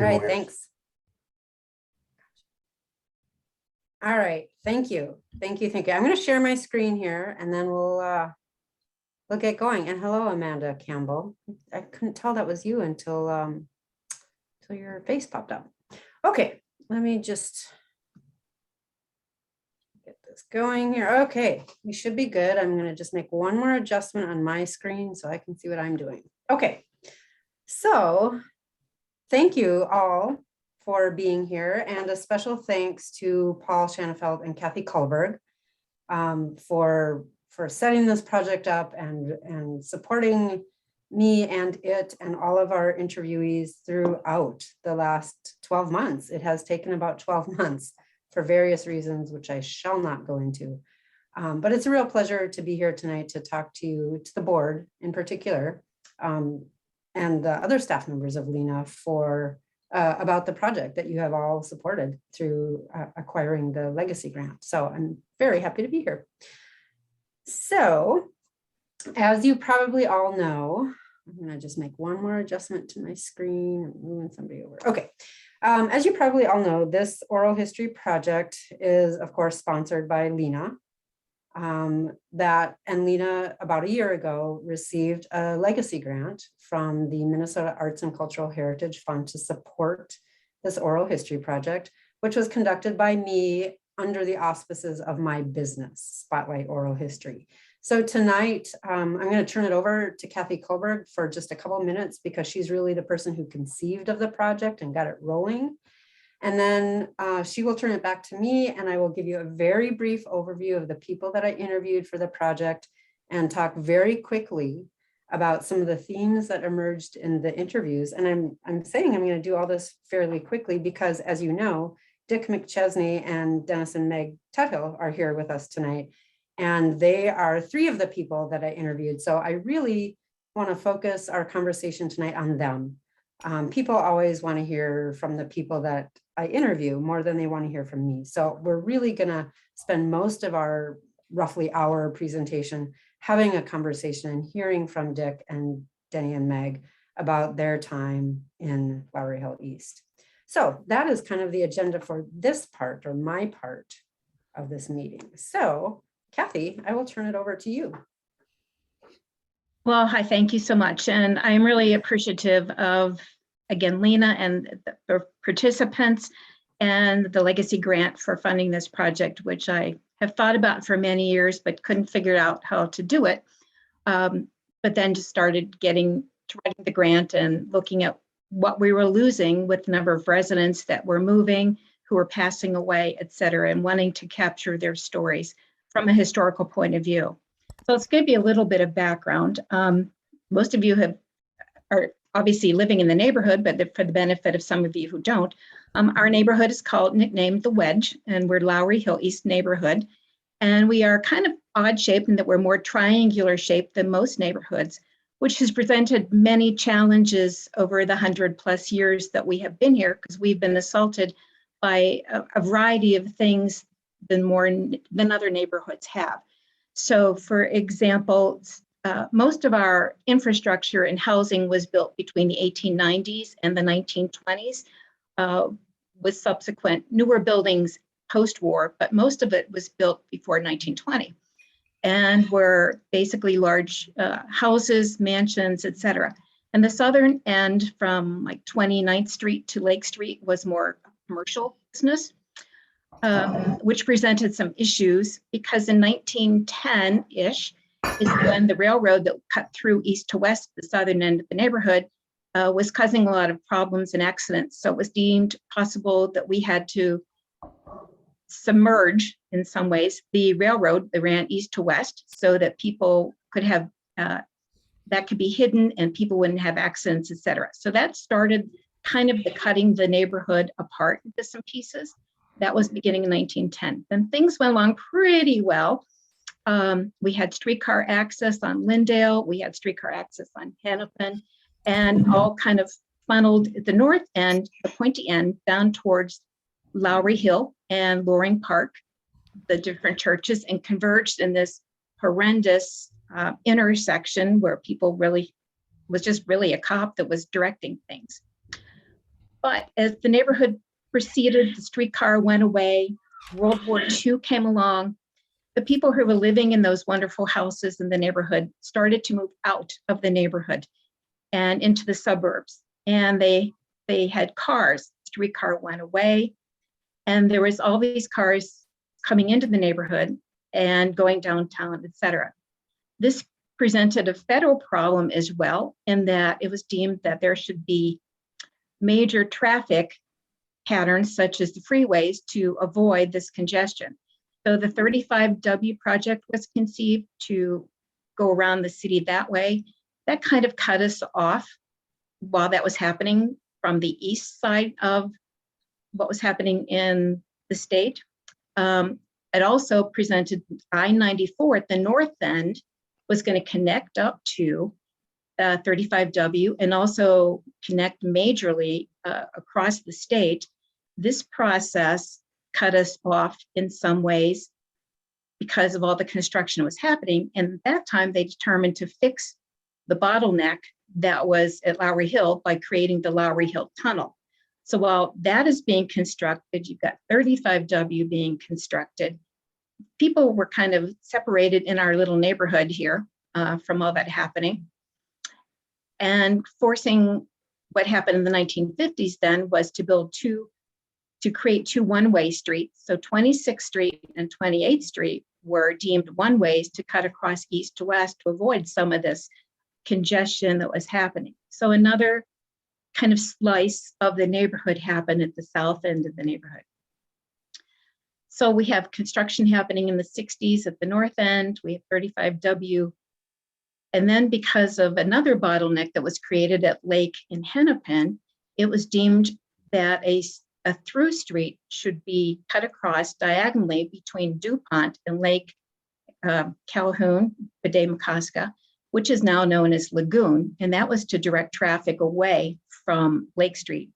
All right, thanks. All right, thank you. Thank you. I'm going to share my screen here and then we'll get going. And hello, Amanda Campbell. I couldn't tell that was you until your face popped up. Okay, let me just get this going here. Okay, we should be good. I'm going to just make one more adjustment on my screen so I can see what I'm doing. Okay, so thank you all for being here, and a special thanks to Paul Schanefeld and Kathy Kullberg for setting this project up and supporting me and it and all of our interviewees throughout the last 12 months. It has taken about 12 months for various reasons, which I shall not go into. But it's a real pleasure to be here tonight to talk to you, to the board in particular, and the other staff members of LHENA about the project that you have all supported through acquiring the legacy grant. So I'm very happy to be here. So as you probably all know, I'm going to just make one more adjustment to my screen. I'm moving somebody over. Okay. As you probably all know, this oral history project is, of course, sponsored by LHENA. LHENA about a year ago received a legacy grant from the Minnesota Arts and Cultural Heritage Fund to support this oral history project, which was conducted by me under the auspices of my business, Spotlight Oral History. So tonight, I'm going to turn it over to Kathy Kullberg for just a couple of minutes because she's really the person who conceived of the project and got it rolling. And then she will turn it back to me and I will give you a very brief overview of the people that I interviewed for the project and talk very quickly about some of the themes that emerged in the interviews. And I'm saying I'm going to do all this fairly quickly because, as you know, Dick McChesney and Dennis and Meg Tuthill are here with us tonight. And they are three of the people that I interviewed. So I really want to focus our conversation tonight on them. People always want to hear from the people that I interview more than they want to hear from me. So we're really going to spend most of our roughly hour presentation having a conversation and hearing from Dick and Denny and Meg about their time in Lowry Hill East. So that is kind of the agenda for this part, or my part of this meeting. So Kathy, I will turn it over to you. Well, hi, thank you so much. And I'm really appreciative of, again, LHENA and the participants and the legacy grant for funding this project, which I have thought about for many years, but couldn't figure out how to do it. But then just started getting to writing the grant and looking at what we were losing with the number of residents that were moving, who were passing away, et cetera, and wanting to capture their stories from a historical point of view. So it's going to be a little bit of background. Most of you are obviously living in the neighborhood, but for the benefit of some of you who don't, our neighborhood is nicknamed the Wedge, and we're Lowry Hill East neighborhood. And we are kind of odd shaped in that we're more triangular shaped than most neighborhoods, which has presented many challenges over the 100+ years that we have been here, because we've been assaulted by a variety of things than other neighborhoods have. So for example, most of our infrastructure and housing was built between the 1890s and the 1920s, with subsequent newer buildings post-war, but most of it was built before 1920 and were basically large houses, mansions, et cetera. And the southern end from like 29th Street to Lake Street was more commercial business, which presented some issues because in 1910-ish is when the railroad that cut through east to west, the southern end of the neighborhood, was causing a lot of problems and accidents. So it was deemed possible that we had to submerge, in some ways, the railroad that ran east to west so that people could have, that could be hidden and people wouldn't have accidents, et cetera. So that started kind of the cutting the neighborhood apart into some pieces. That was beginning in 1910. Then things went along pretty well. We had streetcar access on Lyndale, we had streetcar access on Hennepin, and all kind of funneled at the north end, the pointy end, down towards Lowry Hill and Loring Park, the different churches, and converged in this horrendous intersection where people really was just really a cop that was directing things. But as the neighborhood proceeded, the streetcar went away, World War II came along, the people who were living in those wonderful houses in the neighborhood started to move out of the neighborhood and into the suburbs. And they had cars, streetcar went away, and there was all these cars coming into the neighborhood and going downtown, et cetera. This presented a federal problem as well, in that it was deemed that there should be major traffic patterns, such as the freeways, to avoid this congestion. So the 35W project was conceived to go around the city that way. That kind of cut us off while that was happening from the east side of what was happening in the state. It also presented I-94 at the north end was going to connect up to 35W and also connect majorly across the state. This process cut us off in some ways because of all the construction that was happening. And at that time, they determined to fix the bottleneck that was at Lowry Hill by creating the Lowry Hill Tunnel. So while that is being constructed, you've got 35W being constructed. People were kind of separated in our little neighborhood here from all that happening. And forcing what happened in the 1950s then was to create two one-way streets. So 26th Street and 28th Street were deemed one-ways to cut across east to west to avoid some of this congestion that was happening. So another kind of slice of the neighborhood happened at the south end of the neighborhood. So we have construction happening in the 60s at the north end, we have 35W. And then because of another bottleneck that was created at Lake in Hennepin, it was deemed that a through street should be cut across diagonally between DuPont and Lake Calhoun, Bede-Makaska, which is now known as Lagoon, and that was to direct traffic away from Lake Street.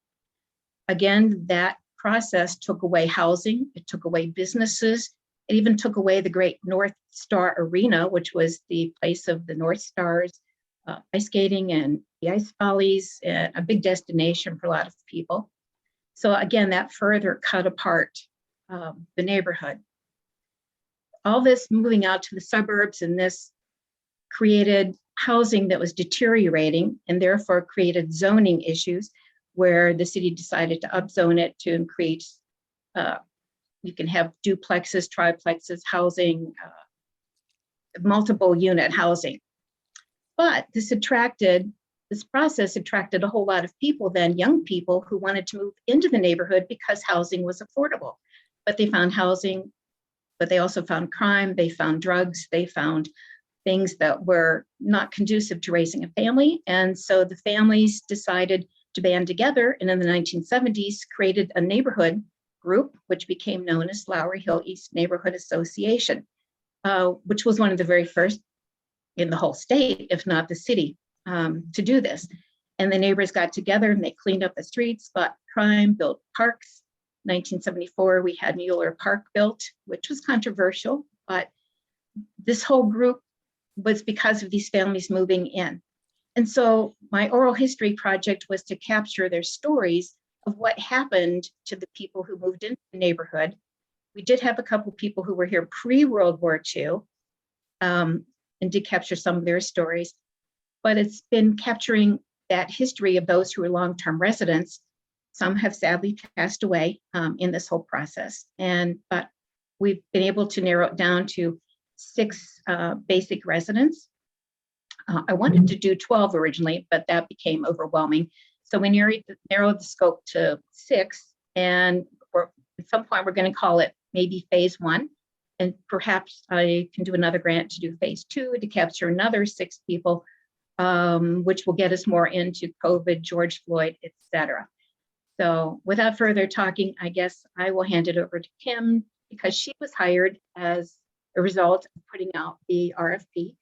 Again, that process took away housing, it took away businesses, it even took away the great North Star Arena, which was the place of the North Stars, ice skating and the ice follies, and a big destination for a lot of people. So again, that further cut apart the neighborhood. All this moving out to the suburbs, and this created housing that was deteriorating and therefore created zoning issues where the city decided to upzone it to increase, you can have duplexes, triplexes, housing, multiple unit housing. But this process attracted a whole lot of people then, young people who wanted to move into the neighborhood because housing was affordable. But they found housing, but they also found crime, they found drugs, they found things that were not conducive to raising a family. And so the families decided to band together, and in the 1970s created a neighborhood group, which became known as Lowry Hill East Neighborhood Association, which was one of the very first in the whole state, if not the city, to do this. And the neighbors got together and they cleaned up the streets, fought crime, built parks. 1974, we had Mueller Park built, which was controversial, but this whole group was because of these families moving in. And so my oral history project was to capture their stories of what happened to the people who moved into the neighborhood. We did have a couple of people who were here pre-World War II and did capture some of their stories, but it's been capturing that history of those who are long-term residents. Some have sadly passed away in this whole process, but we've been able to narrow it down to 6 basic residents. I wanted to do 12 originally, but that became overwhelming. So we narrowed the scope to 6, and at some point we're going to call it maybe phase 1. And perhaps I can do another grant to do phase 2 to capture another 6 people, which will get us more into COVID, George Floyd, et cetera. So without further talking, I guess I will hand it over to Kim, because she was hired as a result of putting out the RFP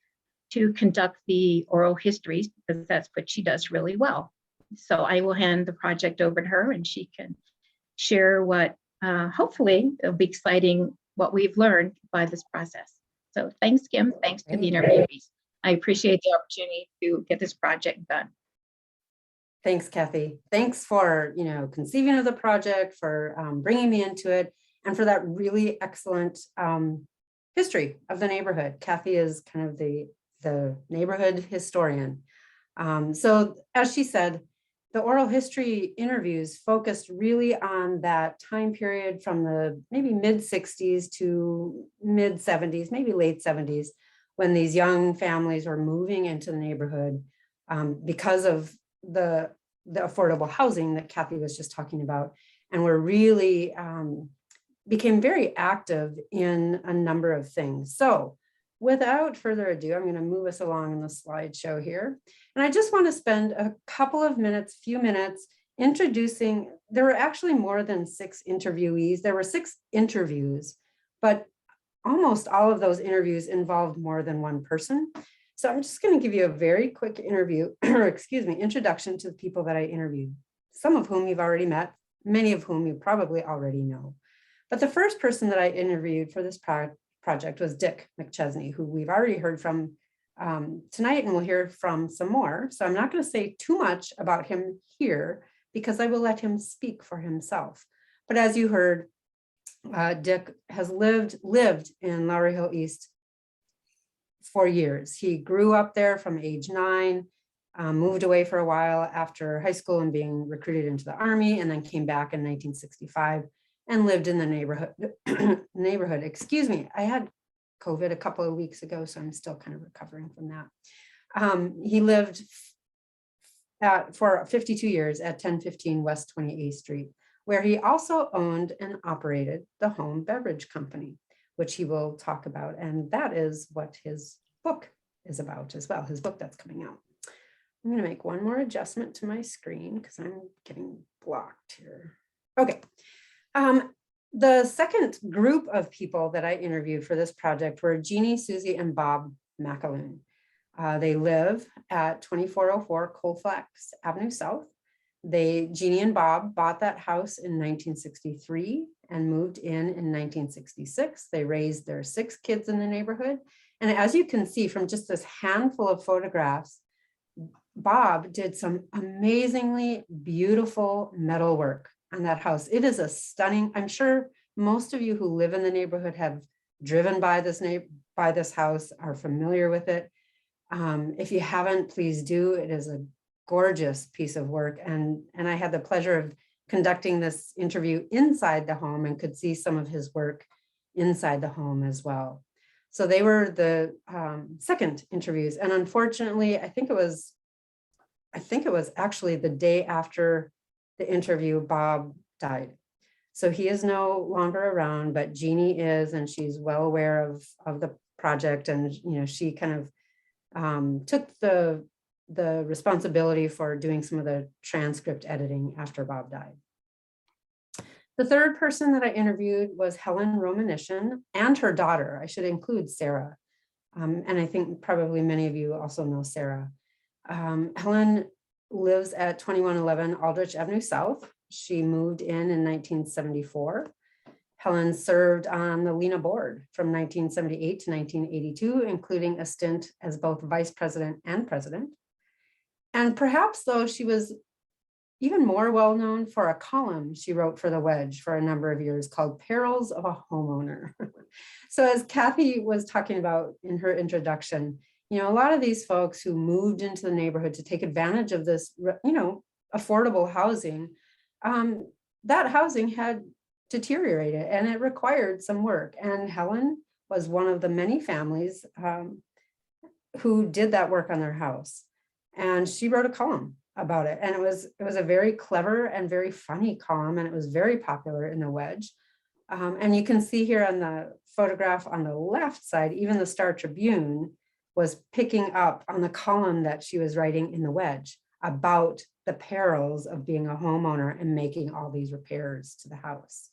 to conduct the oral histories, because that's what she does really well. So I will hand the project over to her, and she can share what hopefully it'll be exciting what we've learned by this process. So thanks, Kim. Thanks to the interviewees. I appreciate the opportunity to get this project done. Thanks, Kathy. Thanks for, conceiving of the project, for bringing me into it, and for that really excellent history of the neighborhood. Kathy is kind of the neighborhood historian. So as she said, the oral history interviews focused really on that time period from the maybe mid 60s to mid 70s, maybe late 70s, when these young families were moving into the neighborhood because of the affordable housing that Kathy was just talking about, and were really became very active in a number of things. So without further ado, I'm going to move us along in the slideshow here. And I just want to spend a couple of minutes, few minutes, introducing, there were actually more than 6 interviewees. There were 6 interviews, but almost all of those interviews involved more than one person. So I'm just going to give you a very quick introduction to the people that I interviewed, some of whom you've already met, many of whom you probably already know. But the first person that I interviewed for this project was Dick McChesney, who we've already heard from tonight, and we'll hear from some more. So I'm not going to say too much about him here because I will let him speak for himself. But as you heard, Dick has lived in Lowry Hill East for years. He grew up there from age 9, moved away for a while after high school and being recruited into the Army, and then came back in 1965 and lived in the neighborhood. Excuse me, I had COVID a couple of weeks ago, so I'm still kind of recovering from that. He lived for 52 years at 1015 West 28th Street, where he also owned and operated the home beverage company, which he will talk about. And that is what his book is about as well, his book that's coming out. I'm going to make one more adjustment to my screen because I'm getting blocked here. Okay. The second group of people that I interviewed for this project were Jeannie, Susie, and Bob McAloon. They live at 2404 Colfax Avenue South. Jeannie and Bob bought that house in 1963 and moved in 1966. They raised their 6 kids in the neighborhood. And as you can see from just this handful of photographs, Bob did some amazingly beautiful metal work on that house. It is a stunning, I'm sure most of you who live in the neighborhood have driven by this house, are familiar with it. If you haven't, please do. It is a gorgeous piece of work. And I had the pleasure of conducting this interview inside the home and could see some of his work inside the home as well. So they were the second interviews. And unfortunately, I think it was actually the day after the interview, Bob died. So he is no longer around, but Jeannie is, and she's well aware of the project. And, she kind of took the responsibility for doing some of the transcript editing after Bob died. The third person that I interviewed was Helen Romanishin and her daughter. I should include Sarah. And I think probably many of you also know Sarah. Helen lives at 2111 Aldrich Avenue South. She moved in 1974. Helen served on the LHENA board from 1978 to 1982, including a stint as both vice president and president. And perhaps, though, she was even more well-known for a column she wrote for the Wedge for a number of years called Perils of a Homeowner. So as Kathy was talking about in her introduction, a lot of these folks who moved into the neighborhood to take advantage of this, affordable housing, that housing had deteriorated and it required some work. And Helen was one of the many families who did that work on their house. And she wrote a column about it. And it was a very clever and very funny column, and it was very popular in the Wedge. And you can see here on the photograph on the left side, even the Star Tribune was picking up on the column that she was writing in the Wedge about the perils of being a homeowner and making all these repairs to the house.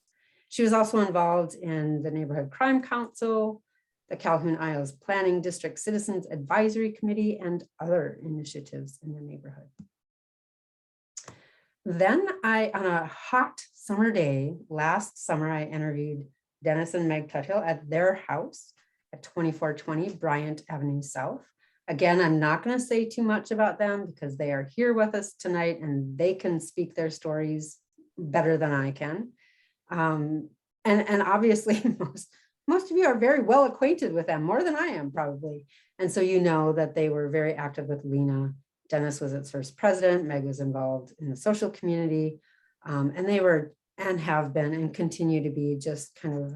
She was also involved in the Neighborhood Crime Council, the Calhoun Isles Planning District Citizens Advisory Committee, and other initiatives in the neighborhood. Then on a hot summer day, last summer, I interviewed Dennis and Meg Tuthill at their house at 2420 Bryant Avenue South, Again, I'm not going to say too much about them because they are here with us tonight and they can speak their stories better than I can. And obviously most of you are very well acquainted with them, more than I am probably. And so you know that they were very active with LHENA. Dennis was its first president. Meg was involved in the social community. And they were and have been and continue to be just kind of,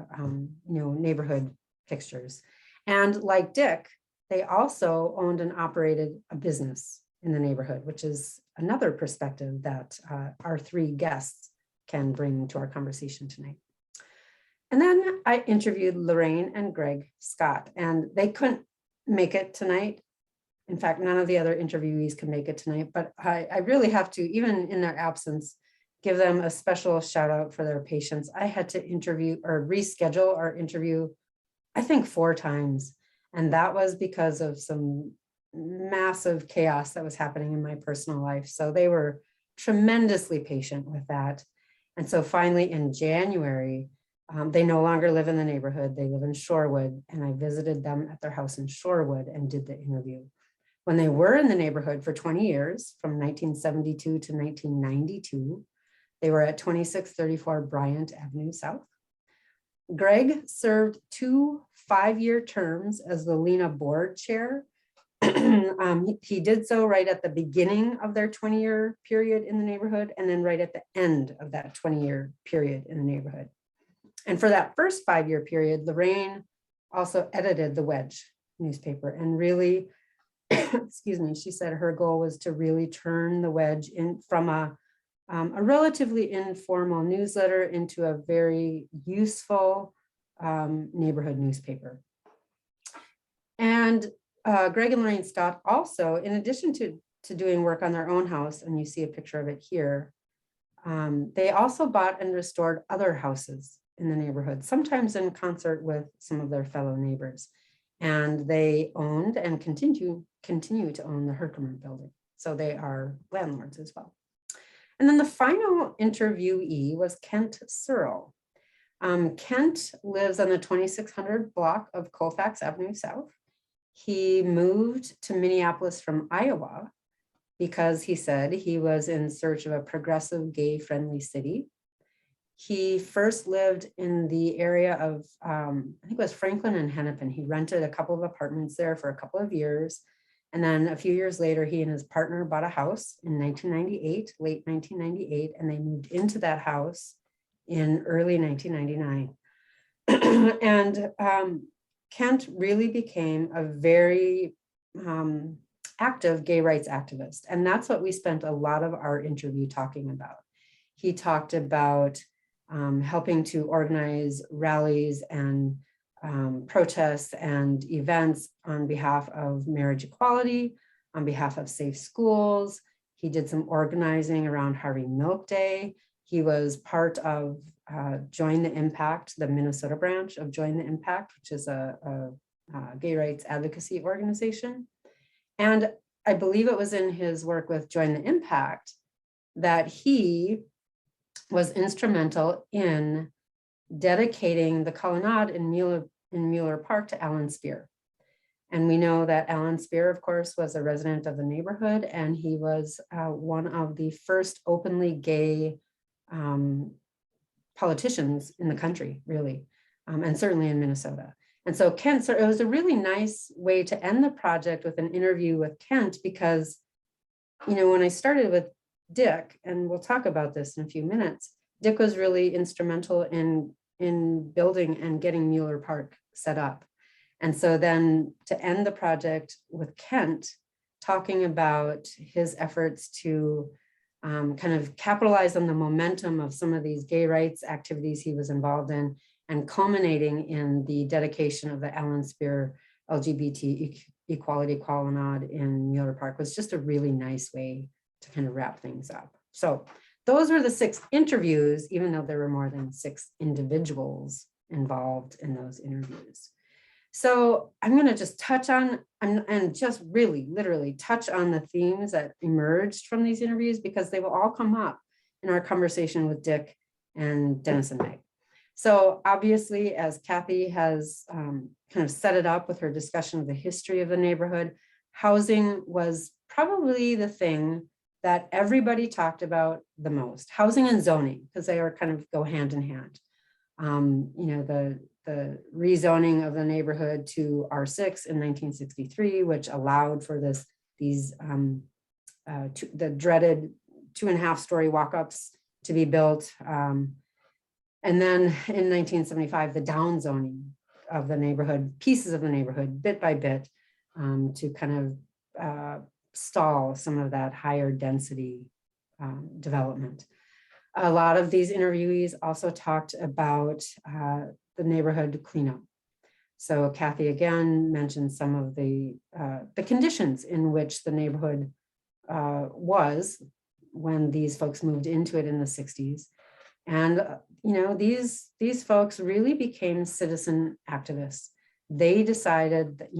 neighborhood fixtures. And like Dick, they also owned and operated a business in the neighborhood, which is another perspective that our three guests can bring to our conversation tonight. And then I interviewed Lorraine and Greg Scott, and they couldn't make it tonight. In fact, none of the other interviewees can make it tonight, but I really have to, even in their absence, give them a special shout out for their patience. I had to interview or reschedule our interview, I think 4 times. And that was because of some massive chaos that was happening in my personal life. So they were tremendously patient with that. And so finally in January, they no longer live in the neighborhood. They live in Shorewood. And I visited them at their house in Shorewood and did the interview. When they were in the neighborhood for 20 years, from 1972 to 1992, they were at 2634 Bryant Avenue South. Greg served 2 5-year terms as the LHENA board chair. He did so right at the beginning of their 20-year period in the neighborhood, and then right at the end of that 20-year period in the neighborhood. And for that first 5-year period, Lorraine also edited the Wedge newspaper and really, excuse me, she said her goal was to really turn the Wedge in from a relatively informal newsletter into a very useful neighborhood newspaper. And Greg and Lorraine Scott also, in addition to doing work on their own house, and you see a picture of it here, they also bought and restored other houses in the neighborhood, sometimes in concert with some of their fellow neighbors. And they owned and continue to own the Herkimer building. So they are landlords as well. And then the final interviewee was Kent Searle. Kent lives on the 2600 block of Colfax Avenue South. He moved to Minneapolis from Iowa because he said he was in search of a progressive, gay-friendly city. He first lived in the area of, I think it was Franklin and Hennepin. He rented a couple of apartments there for a couple of years. And then a few years later, he and his partner bought a house in 1998, late 1998, and they moved into that house in early 1999. And Kent really became a very active gay rights activist. And that's what we spent a lot of our interview talking about. He talked about helping to organize rallies and protests and events on behalf of marriage equality, on behalf of safe schools. He did some organizing around Harvey Milk Day. He was part of Join the Impact, the Minnesota branch of Join the Impact, which is a gay rights advocacy organization. And I believe it was in his work with Join the Impact that he was instrumental in dedicating the colonnade in Mueller Park to Alan Spear. And we know that Alan Spear, of course, was a resident of the neighborhood, and he was one of the first openly gay politicians in the country, really, and certainly in Minnesota. And so Kent, it was a really nice way to end the project with an interview with Kent, because, when I started with Dick, and we'll talk about this in a few minutes, Dick was really instrumental in building and getting Mueller Park set up. And so then to end the project with Kent, talking about his efforts to kind of capitalize on the momentum of some of these gay rights activities he was involved in, and culminating in the dedication of the Alan Spear LGBT Equality Colonnade in Mueller Park, was just a really nice way to kind of wrap things up. So those were the 6 interviews, even though there were more than 6 individuals involved in those interviews. So I'm going to just touch on and just really literally touch on the themes that emerged from these interviews, because they will all come up in our conversation with Dick and Dennis and Meg. So obviously, as Kathy has kind of set it up with her discussion of the history of the neighborhood, housing was probably the thing that everybody talked about the most. Housing and zoning, because they are kind of go hand in hand. The rezoning of the neighborhood to R6 in 1963, which allowed for the dreaded 2.5-story walk-ups to be built. And then in 1975, the downzoning of the neighborhood, pieces of the neighborhood, bit by bit, to kind of stall some of that higher density development. A lot of these interviewees also talked about the neighborhood cleanup. So Kathy again mentioned some of the conditions in which the neighborhood was when these folks moved into it in the 60s. And these folks really became citizen activists. They decided that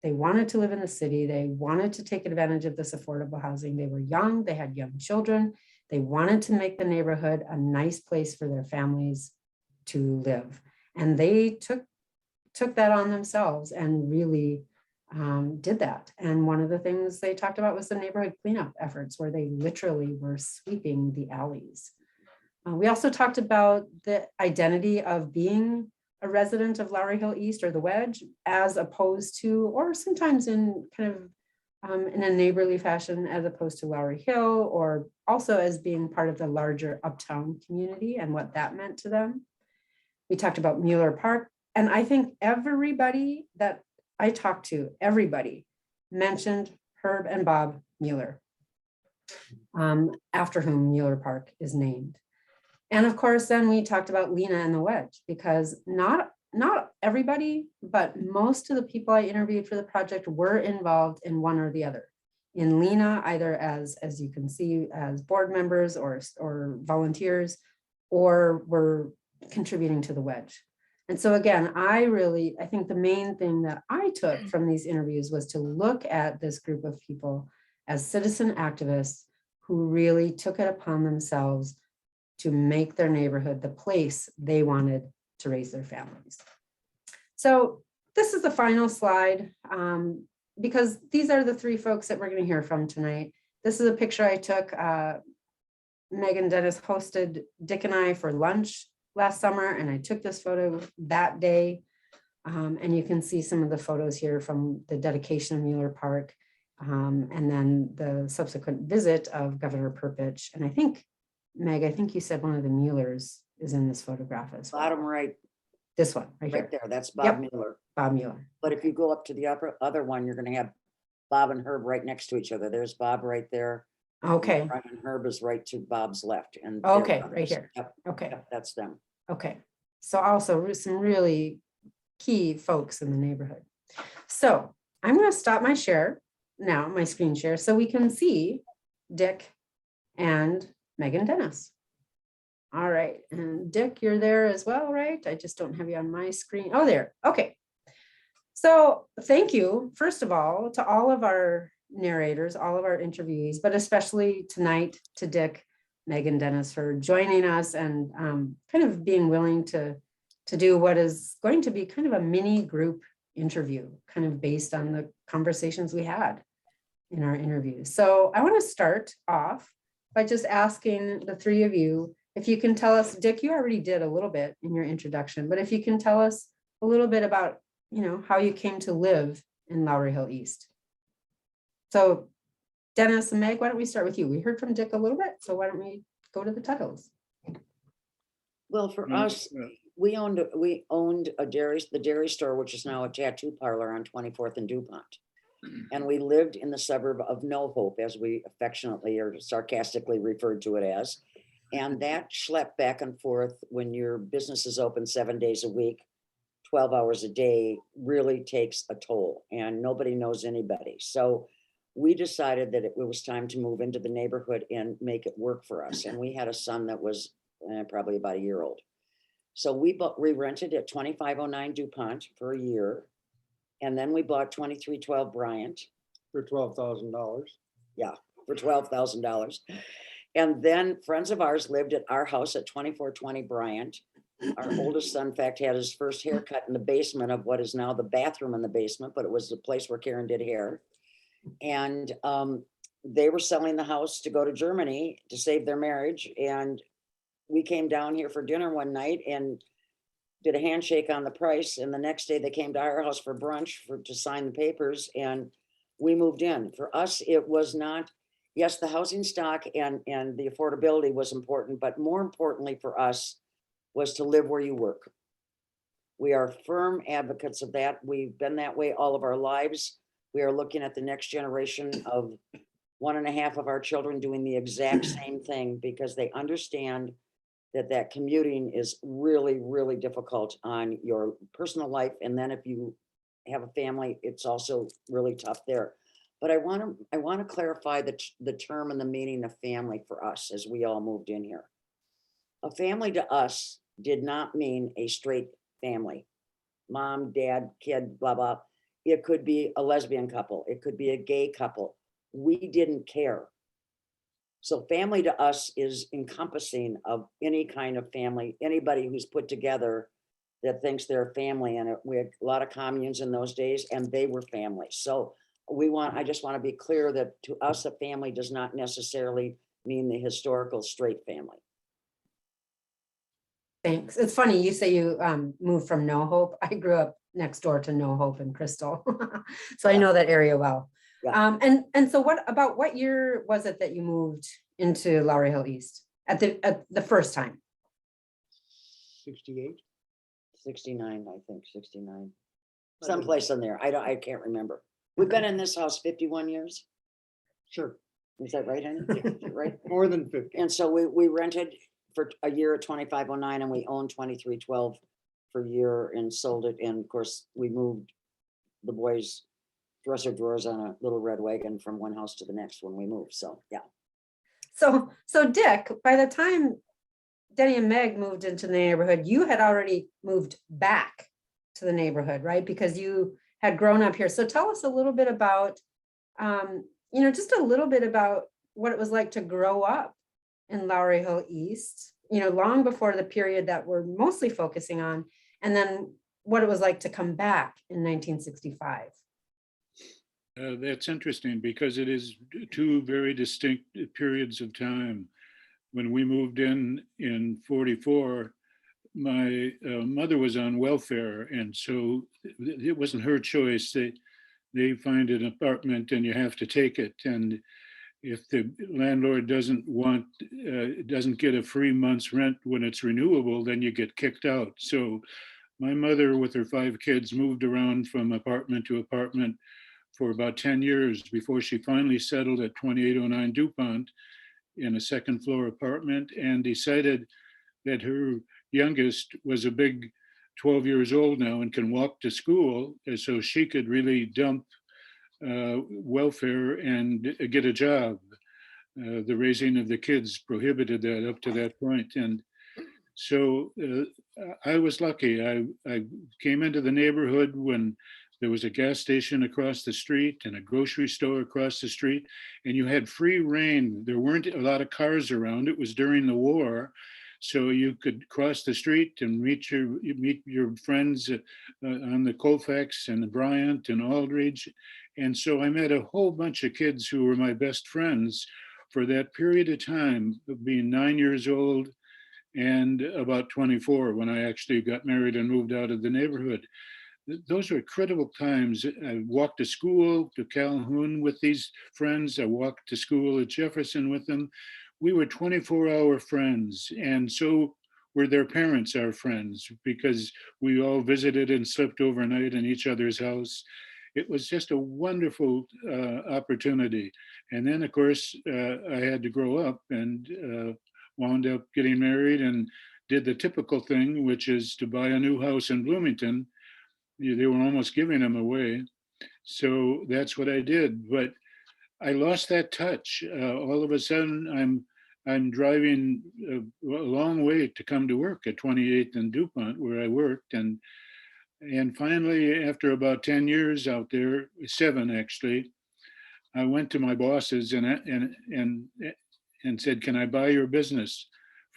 they wanted to live in the city. They wanted to take advantage of this affordable housing. They were young. They had young children. They wanted to make the neighborhood a nice place for their families to live. And they took that on themselves and really did that. And one of the things they talked about was the neighborhood cleanup efforts, where they literally were sweeping the alleys. We also talked about the identity of being a resident of Lowry Hill East or the Wedge, as opposed to, or sometimes in kind of in a neighborly fashion, as opposed to Lowry Hill, or also as being part of the larger uptown community and what that meant to them. We talked about Mueller Park, and I think everybody that I talked to, everybody mentioned Herb and Bob Mueller, after whom Mueller Park is named. And of course, then we talked about LHENA and the Wedge, because not everybody, but most of the people I interviewed for the project were involved in one or the other. In LHENA, either as you can see, as board members or volunteers, or were contributing to the Wedge. And so again, I think the main thing that I took from these interviews was to look at this group of people as citizen activists who really took it upon themselves to make their neighborhood the place they wanted to raise their families. So this is the final slide, because these are the three folks that we're going to hear from tonight. This is a picture I took. Meg and Dennis hosted Dick and I for lunch last summer, and I took this photo that day. And you can see some of the photos here from the dedication of Mueller Park, and then the subsequent visit of Governor Perpich. And I think, Meg, I think you said one of the Muellers is in this photograph as well. Bottom right. This one, right here. There, that's Bob Mueller. Bob Mueller. But if you go up to the other one, you're gonna have Bob and Herb right next to each other. There's Bob right there. Okay. And Herb is right to Bob's left. And Okay, right here. Yep. Okay. Yep, that's them. Okay. So also some really key folks in the neighborhood. So I'm going to stop my share now, my screen share, so we can see Dick and Megan Dennis. All right. And Dick, you're there as well, right? I just don't have you on my screen. Oh, there. Okay. So thank you, first of all, to all of our narrators, all of our interviewees, but especially tonight to Dick, Megan, Dennis, for joining us and kind of being willing to do what is going to be kind of a mini group interview, kind of based on the conversations we had in our interviews. So I want to start off by just asking the three of you, if you can tell us, Dick, you already did a little bit in your introduction, but if you can tell us a little bit about, how you came to live in Lowry Hill East. So Dennis and Meg, why don't we start with you? We heard from Dick a little bit, so why don't we go to the Tuthills? Well, for us, we owned the dairy store, which is now a tattoo parlor on 24th and DuPont. And we lived in the suburb of No Hope, as we affectionately or sarcastically referred to it as. And that schlep back and forth when your business is open 7 days a week, 12 hours a day, really takes a toll, and nobody knows anybody. So we decided that it was time to move into the neighborhood and make it work for us. And we had a son that was probably about a year old. So we rented at 2509 DuPont for a year. And then we bought 2312 Bryant. For $12,000. Yeah, for $12,000. And then friends of ours lived at our house at 2420 Bryant. Our oldest son, in fact, had his first haircut in the basement of what is now the bathroom in the basement, but it was the place where Karen did hair. And they were selling the house to go to Germany to save their marriage. And we came down here for dinner one night and did a handshake on the price. And the next day they came to our house for brunch to sign the papers, and we moved in. For us, it was not, yes, the housing stock and the affordability was important, but more importantly for us was to live where you work. We are firm advocates of that. We've been that way all of our lives. We are looking at the next generation of 1.5 of our children doing the exact same thing, because they understand that commuting is really, really difficult on your personal life. And then if you have a family, it's also really tough there. But I want to clarify the term and the meaning of family for us as we all moved in here. A family to us did not mean a straight family, mom, dad, kid, blah, blah. It could be a lesbian couple. It could be a gay couple. We didn't care. So family to us is encompassing of any kind of family, anybody who's put together that thinks they're family. And we had a lot of communes in those days, and they were families. So I just want to be clear that to us, a family does not necessarily mean the historical straight family. Thanks. It's funny, you say you moved from No Hope. I grew up next door to No Hope in Crystal. So I know that area well. Yeah. And so what year was it that you moved into Lowry Hill East at the first time? 68. 69, I think, 69. Someplace in there. I can't remember. We've been in this house 51 years. Sure, Is that right, honey? Right? more than 50. And so we rented for a year at 2509, and we owned 2312 for a year and sold it. And of course, we moved the boys' dresser drawers on a little red wagon from one house to the next when we moved. So, yeah. So Dick, by the time Denny and Meg moved into the neighborhood, you had already moved back to the neighborhood, right? Because you had grown up here. So tell us a little bit about, just a little bit about what it was like to grow up in Lowry Hill East, long before the period that we're mostly focusing on, and then what it was like to come back in 1965. That's interesting, because it is two very distinct periods of time. When we moved in 44, my mother was on welfare, and so it wasn't her choice. They find an apartment and you have to take it. And if the landlord doesn't get a free month's rent when it's renewable, then you get kicked out. So my mother, with her 5 kids, moved around from apartment to apartment for about 10 years before she finally settled at 2809 DuPont in a second floor apartment, and decided that her youngest was a big 12 years old now and can walk to school, and so she could really dump welfare and get a job. The raising of the kids prohibited that up to that point. And so I was lucky. I came into the neighborhood when there was a gas station across the street and a grocery store across the street, and you had free reign. There weren't a lot of cars around. It was during the war. So you could cross the street and meet your friends on the Colfax and Bryant and Aldridge. And so I met a whole bunch of kids who were my best friends for that period of time, of being 9 years old and about 24 when I actually got married and moved out of the neighborhood. Those were critical times. I walked to school to Calhoun with these friends. I walked to school at Jefferson with them. We were 24-hour friends, and so were their parents our friends, because we all visited and slept overnight in each other's house. It was just a wonderful opportunity. And then, of course, I had to grow up and wound up getting married and did the typical thing, which is to buy a new house in Bloomington. They were almost giving them away. So that's what I did. But I lost that touch. All of a sudden, I'm driving a long way to come to work at 28th and DuPont, where I worked. And finally, after about 10 years out there, 7 actually, I went to my bosses and said, "Can I buy your business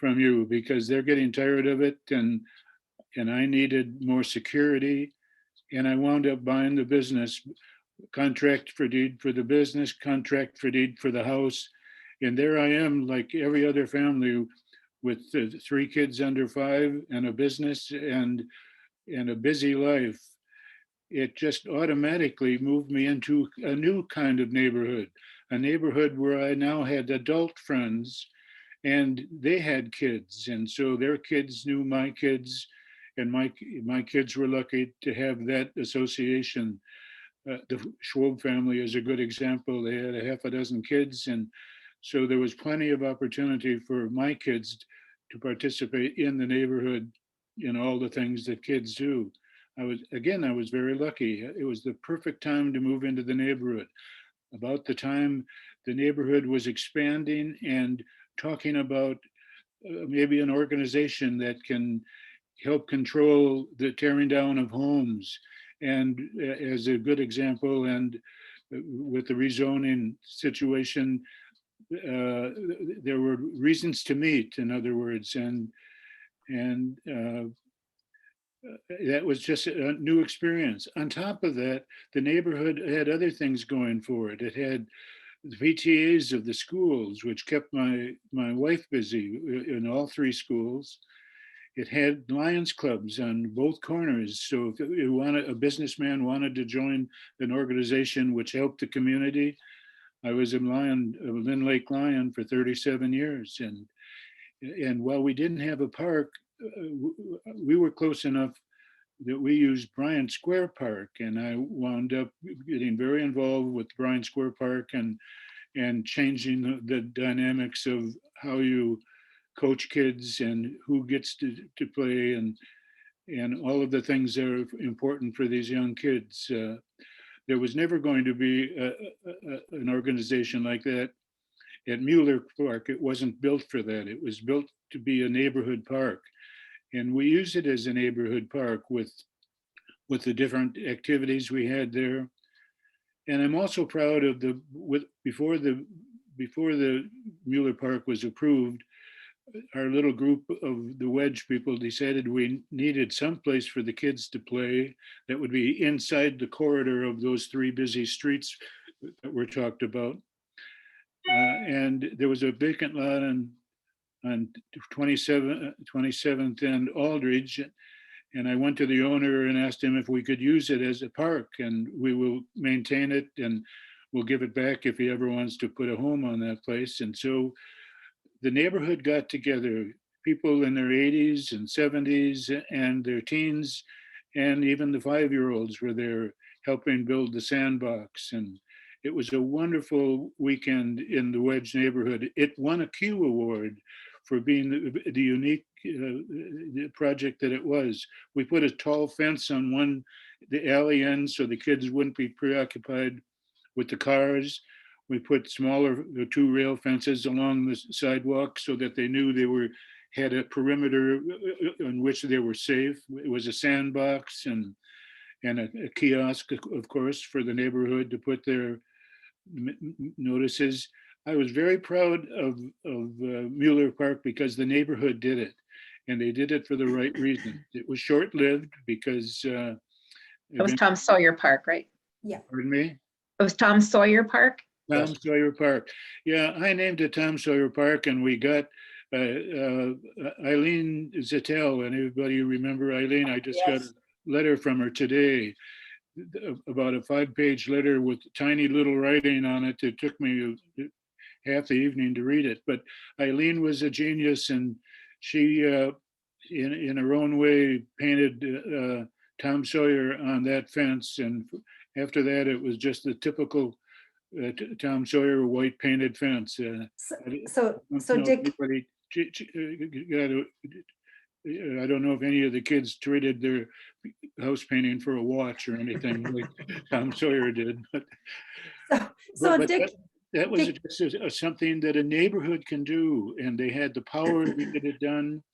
from you because they're getting tired of it, and I needed more security, and I wound up buying the business, contract for deed for the business, contract for deed for the house. And there I am, like every other family, with 3 kids under 5 and a business and a busy life. It just automatically moved me into a new kind of neighborhood, a neighborhood where I now had adult friends and they had kids. And so their kids knew my kids, and my kids were lucky to have that association. The Schwab family is a good example. They had a half a dozen kids, and so there was plenty of opportunity for my kids to participate in the neighborhood in all the things that kids do. I was very lucky. It was the perfect time to move into the neighborhood. About the time the neighborhood was expanding and talking about maybe an organization that can help control the tearing down of homes. And as a good example, and with the rezoning situation, there were reasons to meet, in other words, and that was just a new experience. On top of that, the neighborhood had other things going for it. It had the PTAs of the schools, which kept my wife busy in all 3 schools. It had Lions clubs on both corners. So if a businessman wanted to join an organization which helped the community, I was a Lynn Lake Lion for 37 years. And while we didn't have a park, we were close enough that we used Bryant Square Park, and I wound up getting very involved with Bryant Square Park and changing the dynamics of how you coach kids and who gets to play and all of the things that are important for these young kids. There was never going to be an organization like that at Mueller Park. It wasn't built for that. It was built to be a neighborhood park. And we use it as a neighborhood park with the different activities we had there. And I'm also proud of before the Mueller Park was approved, our little group of the Wedge people decided we needed some place for the kids to play that would be inside the corridor of those 3 busy streets that were talked about. And there was a vacant lot on 27th and Aldridge. And I went to the owner and asked him if we could use it as a park, and we will maintain it and we'll give it back if he ever wants to put a home on that place. And so the neighborhood got together, people in their 80s and 70s and their teens, and even the 5-year-olds were there helping build the sandbox. And it was a wonderful weekend in the Wedge neighborhood. It won a Q Award for being the unique project that it was. We put a tall fence on the alley end so the kids wouldn't be preoccupied with the cars. We put smaller 2 rail fences along the sidewalk so that they knew they had a perimeter in which they were safe. It was a sandbox and a kiosk, of course, for the neighborhood to put their notices. I was very proud of Mueller Park because the neighborhood did it, and they did it for the right reason. It was short-lived because It was Tom Sawyer Park, right? Yeah. Pardon me? It was Tom Sawyer Park? Tom Sawyer Park. Yeah, I named it Tom Sawyer Park, and we got Eileen Zettel. And everybody remember Eileen? I just got a letter from her today, about a 5-page letter with tiny little writing on it. It took me half the evening to read it. But Eileen was a genius, and she, in her own way, painted Tom Sawyer on that fence. And after that, it was just the typical Tom Sawyer white painted fence. So Dick, I don't know if any of the kids traded their house painting for a watch or anything like Tom Sawyer did. But, but Dick, that was just something that a neighborhood can do, and they had the power to get it done,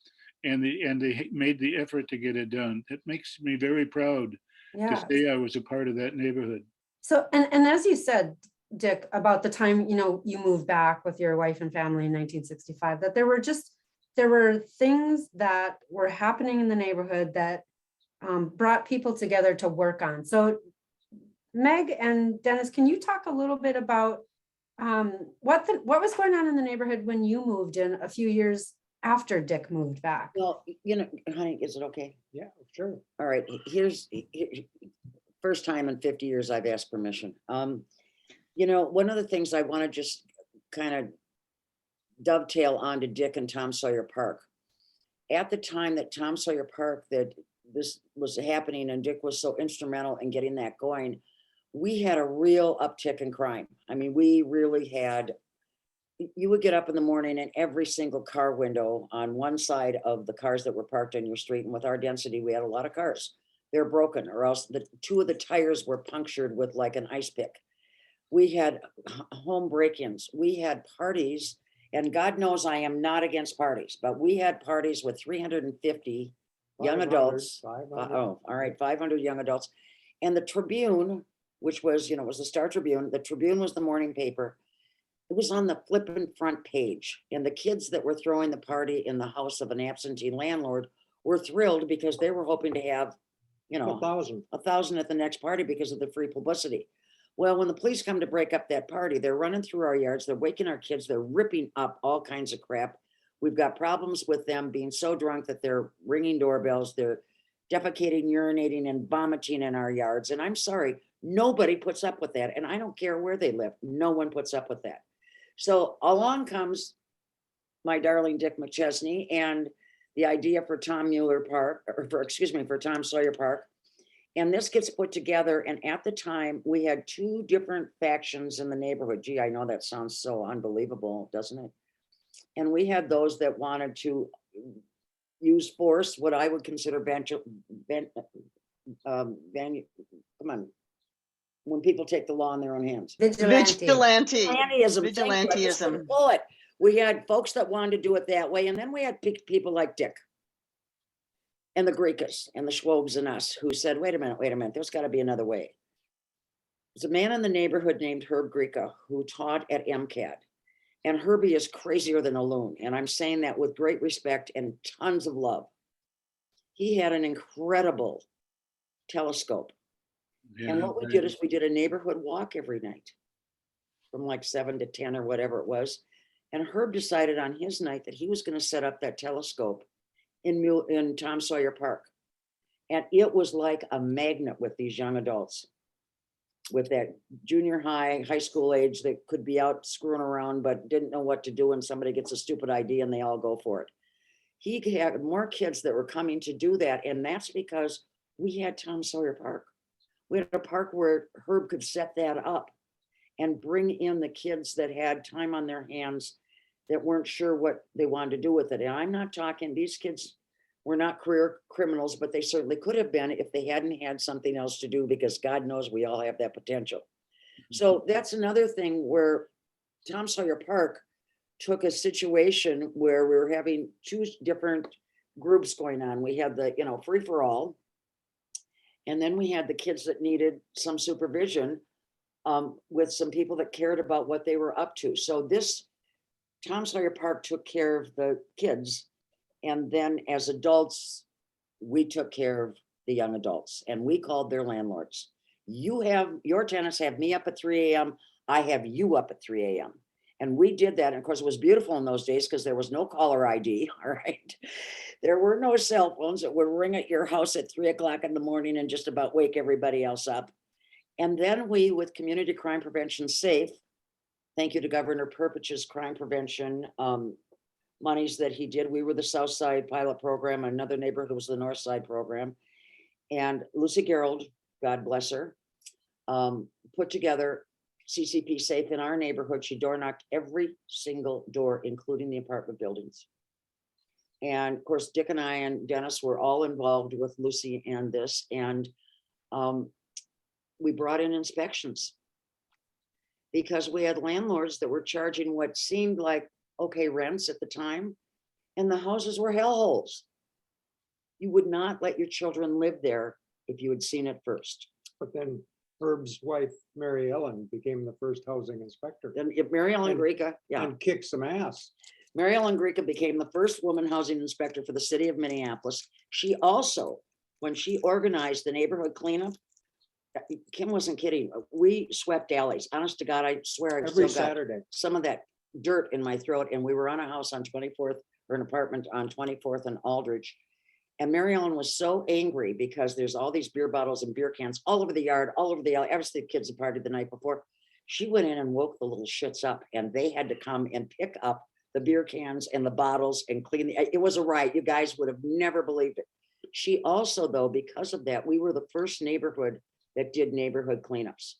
and they made the effort to get it done. That makes me very proud to say I was a part of that neighborhood. So, and as you said, Dick, about the time, you moved back with your wife and family in 1965, that there were just there were things that were happening in the neighborhood that brought people together to work on. So Meg and Dennis, can you talk a little bit about what was going on in the neighborhood when you moved in a few years after Dick moved back? Well, you know, honey, is it okay? Yeah, sure. All right, first time in 50 years I've asked permission. You know, one of the things I want to just kind of dovetail onto Dick and Tom Sawyer Park. At the time that Tom Sawyer Park, that this was happening and Dick was so instrumental in getting that going, we had a real uptick in crime. I mean, we really had, you would get up in the morning and every single car window on one side of the cars that were parked on your street, and with our density, we had a lot of cars. They're broken, or else the two of the tires were punctured with like an ice pick. We had home break-ins, we had parties, and God knows I am not against parties, but we had parties with 350 young 500, adults. 500. Oh, all right, 500 young adults. And the Tribune, which was, you know, was the Star Tribune. The Tribune was the morning paper. It was on the flipping front page. And the kids that were throwing the party in the house of an absentee landlord were thrilled because they were hoping to have, you know, 1,000. at the next party because of the free publicity. Well, when the police come to break up that party, they're running through our yards, they're waking our kids, they're ripping up all kinds of crap. We've got problems with them being so drunk that they're ringing doorbells, they're defecating, urinating, and vomiting in our yards. And I'm sorry, nobody puts up with that. And I don't care where they live, no one puts up with that. So along comes my darling Dick McChesney and the idea for Tom Mueller Park, or for Tom Sawyer Park. And this gets put together. And at the time, we had two different factions in the neighborhood. Gee, I know that sounds so unbelievable, doesn't it? And we had those that wanted to use force, what I would consider come on, when people take the law in their own hands. Vigilante. Vigilantism. Bullet. We had folks that wanted to do it that way, and then we had people like Dick and the Greekas and the Schwobes and us who said, wait a minute, there's got to be another way. There's a man in the neighborhood named Herb Greeka who taught at MCAD. And Herbie is crazier than a loon. And I'm saying that with great respect and tons of love. He had an incredible telescope. Yeah, And what we did is we did a neighborhood walk every night from like 7 to 10 or whatever it was. And Herb decided on his night that he was going to set up that telescope in Tom Sawyer Park. And it was like a magnet with these young adults with that junior high school age that could be out screwing around, but didn't know what to do. And somebody gets a stupid idea and they all go for it. He had more kids that were coming to do that. And that's because we had Tom Sawyer Park. We had a park where Herb could set that up and bring in the kids that had time on their hands that weren't sure what they wanted to do with it. And I'm not talking, these kids were not career criminals, but they certainly could have been if they hadn't had something else to do, because God knows we all have that potential. So that's another thing where Tom Sawyer Park took a situation where we were having two different groups going on. We had the, you know, free for all. And then we had the kids that needed some supervision with some people that cared about what they were up to. So this Tom Sawyer Park took care of the kids. And then as adults, we took care of the young adults and we called their landlords. You have, your tenants have me up at 3 a.m. I have you up at 3 a.m. And we did that. And of course, it was beautiful in those days because there was no caller ID. All right. There were no cell phones that would ring at your house at 3 o'clock in the morning and just about wake everybody else up. And then we, with Community Crime Prevention Safe, thank you to Governor Perpich's crime prevention monies that he did. We were the South Side pilot program. Another neighborhood was the North Side program. And Lucy Gerald, God bless her, put together CCP Safe in our neighborhood. She door knocked every single door, including the apartment buildings. And of course, Dick and I and Dennis were all involved with Lucy and this. And we brought in inspections because we had landlords that were charging what seemed like okay rents at the time, and the houses were hellholes. You would not let your children live there if you had seen it first. But then Herb's wife, Mary Ellen, became the first housing inspector Then Mary Ellen Greeka, yeah. and kicked some ass. Mary Ellen Greca became the first woman housing inspector for the city of Minneapolis. She also, when she organized the neighborhood cleanup, Kim wasn't kidding. We swept alleys. Honest to God, I swear I've Every still got Saturday. some of that dirt in my throat. And we were on a house on 24th, or an apartment on 24th and Aldrich. And Mary Ellen was so angry because there's all these beer bottles and beer cans all over the yard, all over the alley. Obviously, the kids had partied the night before. She went in and woke the little shits up, and they had to come and pick up the beer cans and the bottles and clean. It was a riot. You guys would have never believed it. She also, though, because of that, we were the first neighborhood that did neighborhood cleanups.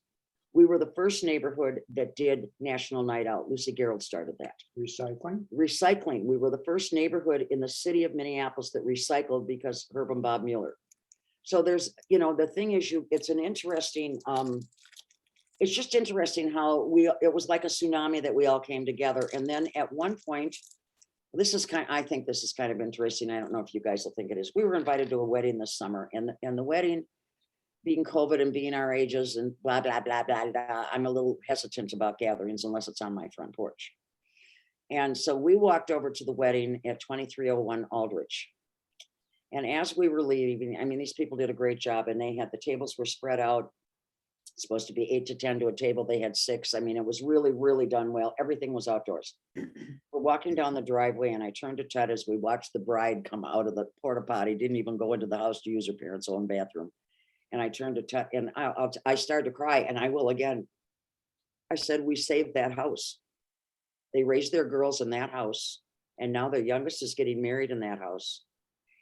We were the first neighborhood that did National Night Out. Lucy Gerald started that. Recycling. Recycling. We were the first neighborhood in the city of Minneapolis that recycled because Herb and Bob Mueller. So there's, the thing is, it's an interesting, it's just interesting how it was like a tsunami that we all came together. And then at one point, I think this is kind of interesting. I don't know if you guys will think it is. We were invited to a wedding this summer, and the wedding, being COVID and being our ages and blah, blah, blah, blah, blah, I'm a little hesitant about gatherings unless it's on my front porch. And so we walked over to the wedding at 2301 Aldrich. And as we were leaving, I mean, these people did a great job, and the tables were spread out. It's supposed to be 8 to 10 to a table. They had 6. I mean, it was really, really done well. Everything was outdoors. We're walking down the driveway, and I turned to Ted as we watched the bride come out of the porta potty, didn't even go into the house to use her parents' own bathroom. And I turned to Ted, and I started to cry, and I will again. I said, we saved that house. They raised their girls in that house, and now their youngest is getting married in that house.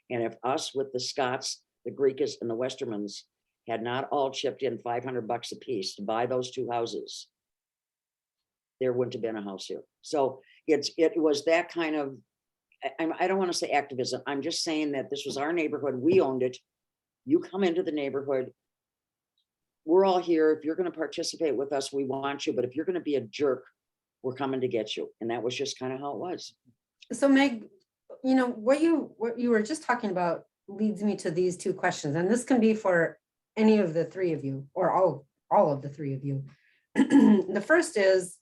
And if us with the Scots, the Greekas, and the Westermans had not all chipped in $500 a piece to buy those 2 houses, there wouldn't have been a house here. So it was that kind of, I don't want to say activism. I'm just saying that this was our neighborhood. We owned it. You come into the neighborhood. We're all here. If you're going to participate with us, we want you. But if you're going to be a jerk, we're coming to get you. And that was just kind of how it was. So Meg, what you were just talking about leads me to these 2 questions. And this can be for any of the 3 of you, or all of the 3 of you. The first is,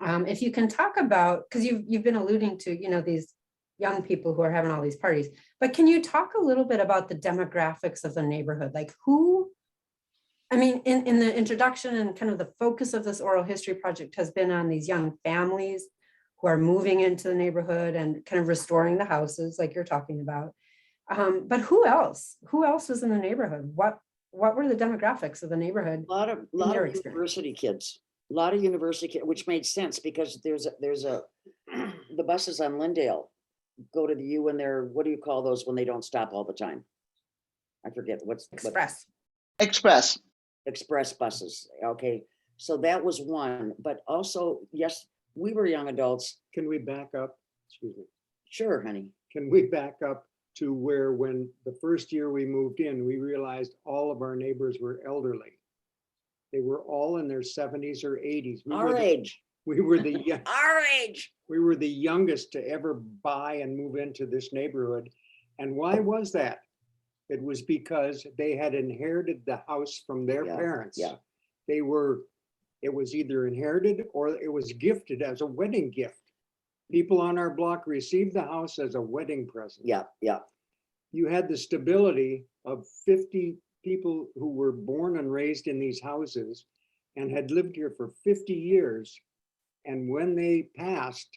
if you can talk about, because you've been alluding to, these young people who are having all these parties, but can you talk a little bit about the demographics of the neighborhood? Like in the introduction and kind of the focus of this oral history project has been on these young families who are moving into the neighborhood and kind of restoring the houses like you're talking about. But who else was in the neighborhood? What were the demographics of the neighborhood? A lot of university kids, which made sense because there's the buses on Lindale go to the U, and they're, what do you call those when they don't stop all the time? I forget Express buses. Okay. So that was one, but also, yes, we were young adults. Can we back up? Excuse me. Sure, honey. Can we back up to where when the first year we moved in, we realized all of our neighbors were elderly. They were all in their 70s or 80s. Our age. We were Our age. We were the youngest to ever buy and move into this neighborhood. And why was that? It was because they had inherited the house from their parents. Yeah. It was either inherited or it was gifted as a wedding gift. People on our block received the house as a wedding present. Yeah. You had the stability of 50 people who were born and raised in these houses and had lived here for 50 years. And when they passed,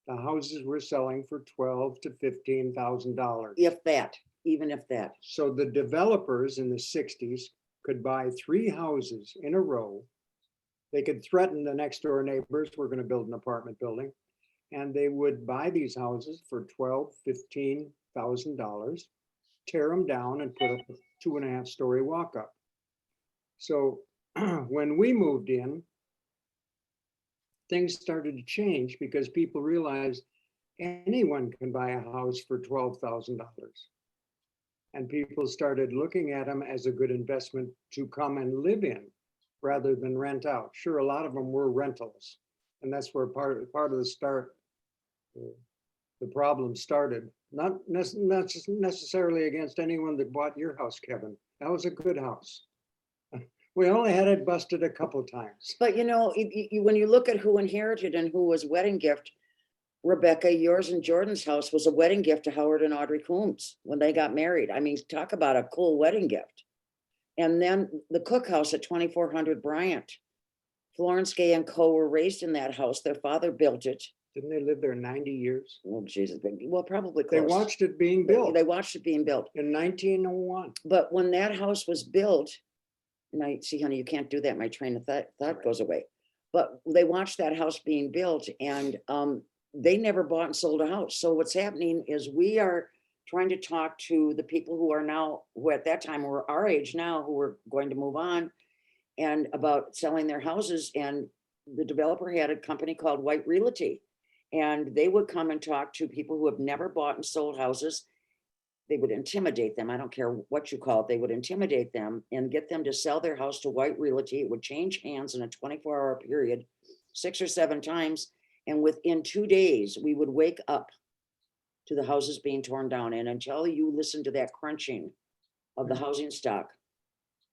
the houses were selling for $12,000 to $15,000. Even if that. So the developers in the 60s could buy 3 houses in a row. They could threaten the next door neighbors, we're going to build an apartment building. And they would buy these houses for $12,000, $15,000, tear them down and put up a 2.5-story walk-up. So when we moved in, things started to change because people realized anyone can buy a house for $12,000. And people started looking at them as a good investment to come and live in rather than rent out. Sure, a lot of them were rentals. And that's where part of the start, the problem started. Not necessarily against anyone that bought your house, Kevin. That was a good house. We only had it busted a couple times. But when you look at who inherited and who was wedding gift, Rebecca, yours and Jordan's house was a wedding gift to Howard and Audrey Coombs when they got married. I mean, talk about a cool wedding gift. And then the Cookhouse at 2400 Bryant. Florence Gay and Co. were raised in that house. Their father built it. Didn't they live there 90 years? Oh, Jesus. Well, probably They close. watched it being built They watched it being built. in 1901. But when that house was built, and I see, honey, you can't do that. My train of thought goes away. But they watched that house being built, and they never bought and sold a house. So what's happening is we are trying to talk to the people who are now, who at that time were our age now, who were going to move on, and about selling their houses. And the developer had a company called White Realty, and they would come and talk to people who have never bought and sold houses. They would intimidate them. I don't care what you call it. They would intimidate them and get them to sell their house to White Realty. It would change hands in a 24-hour period, 6 or 7 times. And within 2 days, we would wake up to the houses being torn down. And until you listen to that crunching of the housing stock,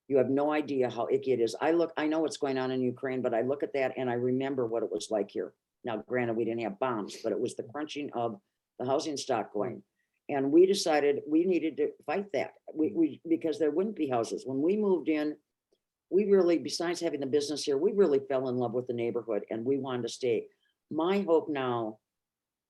you have no idea how icky it is. I know what's going on in Ukraine, but I look at that and I remember what it was like here. Now, granted, we didn't have bombs, but it was the crunching of the housing stock going. And we decided we needed to fight that because there wouldn't be houses. When we moved in, we really, besides having the business here, we really fell in love with the neighborhood and we wanted to stay. My hope now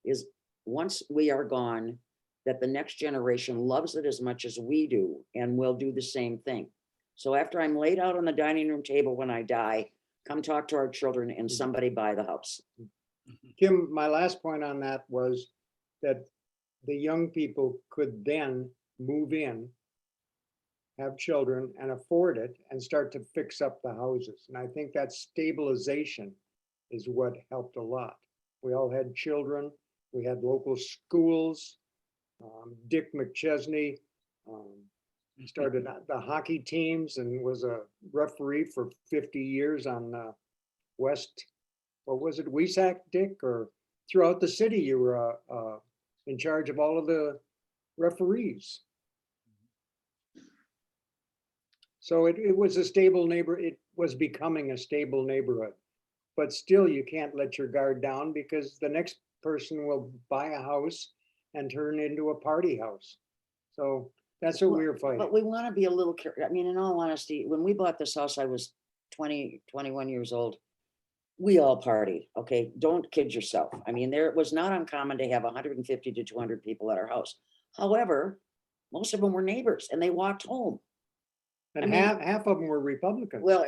is once we are gone, that the next generation loves it as much as we do and will do the same thing. So after I'm laid out on the dining room table when I die, come talk to our children and somebody buy the house. Kim, my last point on that was that the young people could then move in, have children and afford it and start to fix up the houses. And I think that stabilization is what helped a lot. We all had children, we had local schools. Dick McChesney started the hockey teams and was a referee for 50 years on West, what was it, Wesac, Dick? Or throughout the city, you were in charge of all of the referees. So it was a stable it was becoming a stable neighborhood. But still, you can't let your guard down because the next person will buy a house and turn it into a party house. So that's what we were fighting. But we want to be a little careful. I mean, in all honesty, when we bought this house, I was 20, 21 years old. We all partied, okay? Don't kid yourself. I mean, it was not uncommon to have 150 to 200 people at our house. However, most of them were neighbors and they walked home. And I mean, half of them were Republicans. Well,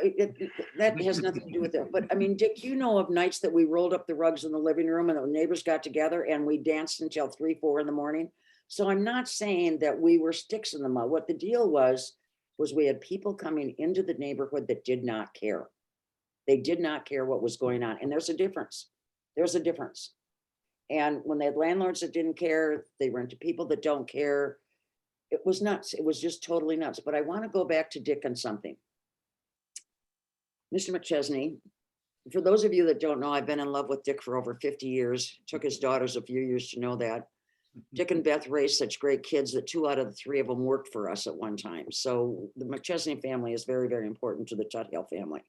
that has nothing to do with it. But I mean, Dick, you know of nights that we rolled up the rugs in the living room and the neighbors got together and we danced until 3, 4 in the morning. So I'm not saying that we were sticks in the mud. What the deal was we had people coming into the neighborhood that did not care. They did not care what was going on. And there's a difference. There's a difference. And when they had landlords that didn't care, they rent to people that don't care. It was nuts. It was just totally nuts. But I want to go back to Dick on something. Mr. McChesney, for those of you that don't know, I've been in love with Dick for over 50 years. It took his daughters a few years to know that. Dick and Beth raised such great kids that 2 out of the 3 of them worked for us at one time. So the McChesney family is very, very important to the Tuthill family.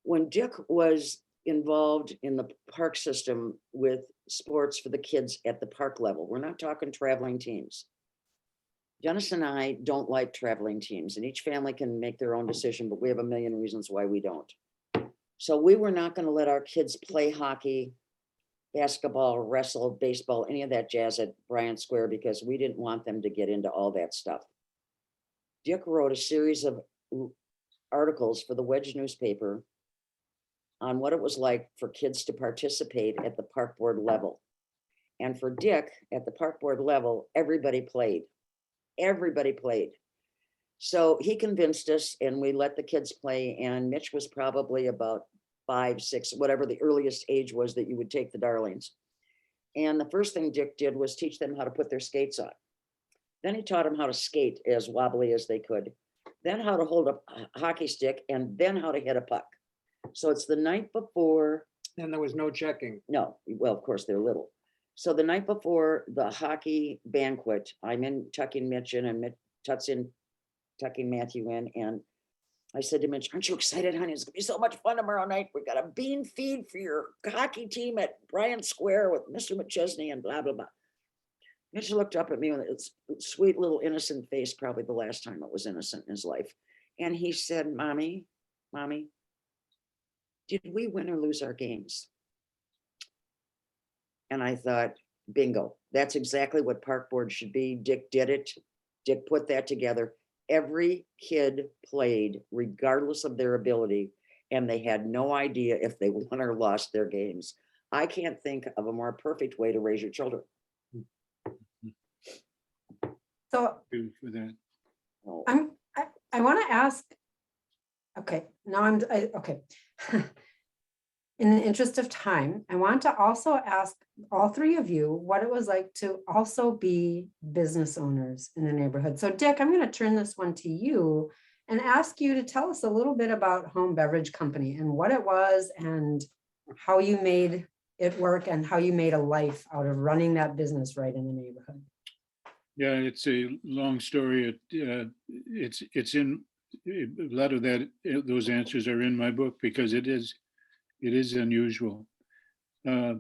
When Dick was involved in the park system with sports for the kids at the park level, we're not talking traveling teams. Dennis and I don't like traveling teams, and each family can make their own decision, but we have a million reasons why we don't. So we were not going to let our kids play hockey, basketball, wrestle, baseball, any of that jazz at Bryant Square because we didn't want them to get into all that stuff. Dick wrote a series of articles for the Wedge newspaper on what it was like for kids to participate at the park board level. And for Dick, at the park board level, everybody played. Everybody played. So he convinced us and we let the kids play. And Mitch was probably about 5, 6, whatever the earliest age was that you would take the darlings. And the first thing Dick did was teach them how to put their skates on. Then he taught them how to skate as wobbly as they could. Then how to hold a hockey stick and then how to hit a puck. So it's the night before. And there was no checking. No, well, of course they're little. So the night before the hockey banquet, I'm in tucking Mitch in and Tut's in tucking Matthew in. And I said to Mitch, aren't you excited, honey? It's gonna be so much fun tomorrow night. We've got a bean feed for your hockey team at Bryant Square with Mr. McChesney and blah, blah, blah. Mitch looked up at me with his sweet little innocent face, probably the last time it was innocent in his life. And he said, Mommy, did we win or lose our games? And I thought, bingo, that's exactly what park board should be. Dick did it. Dick put that together. Every kid played regardless of their ability, and they had no idea if they won or lost their games. I can't think of a more perfect way to raise your children. So For that. Oh, I want to ask, okay, now okay. In the interest of time, I want to also ask all three of you what it was like to also be business owners in the neighborhood. So Dick, I'm going to turn this one to you and ask you to tell us a little bit about Home Beverage Company and what it was and how you made it work and how you made a life out of running that business right in the neighborhood. Yeah, it's a long story. It's in a lot of that. Those answers are in my book because it is unusual. I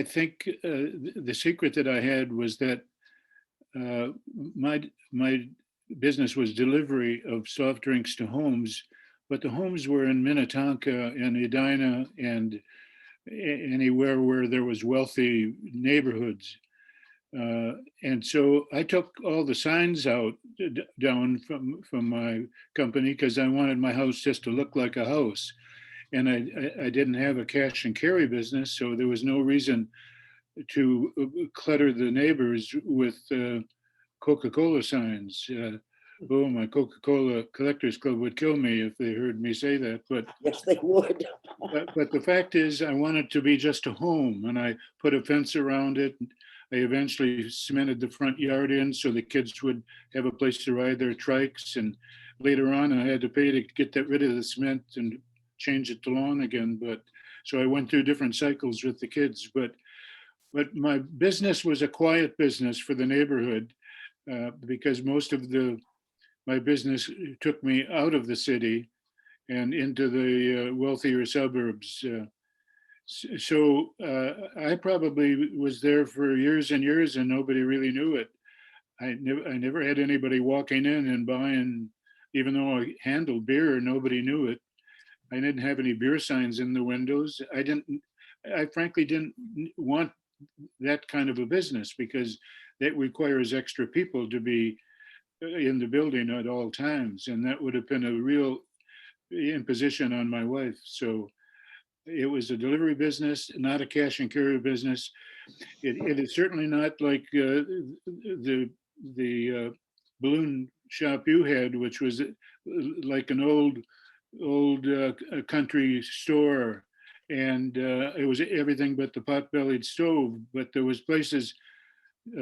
think the secret that I had was that my business was delivery of soft drinks to homes, but the homes were in Minnetonka and Edina and anywhere where there was wealthy neighborhoods. And so I took all the signs down from my company because I wanted my house just to look like a house. And I didn't have a cash and carry business, so there was no reason to clutter the neighbors with Coca-Cola signs. My Coca-Cola Collectors Club would kill me if they heard me say that. But yes, they would. but the fact is, I wanted to be just a home, and I put a fence around it. I eventually cemented the front yard in so the kids would have a place to ride their trikes. And later on, I had to pay to get rid of the cement and change it to lawn again. But so I went through different cycles with the kids. But my business was a quiet business for the neighborhood because most of my business took me out of the city and into the wealthier suburbs. So I probably was there for years and years and nobody really knew it. I never had anybody walking in and buying, even though I handled beer, nobody knew it. I didn't have any beer signs in the windows. I frankly didn't want that kind of a business because that requires extra people to be in the building at all times. And that would have been a real imposition on my wife. So it was a delivery business, not a cash and carry business. It is certainly not like the balloon shop you had, which was like an old country store, and it was everything but the pot-bellied stove. But there was a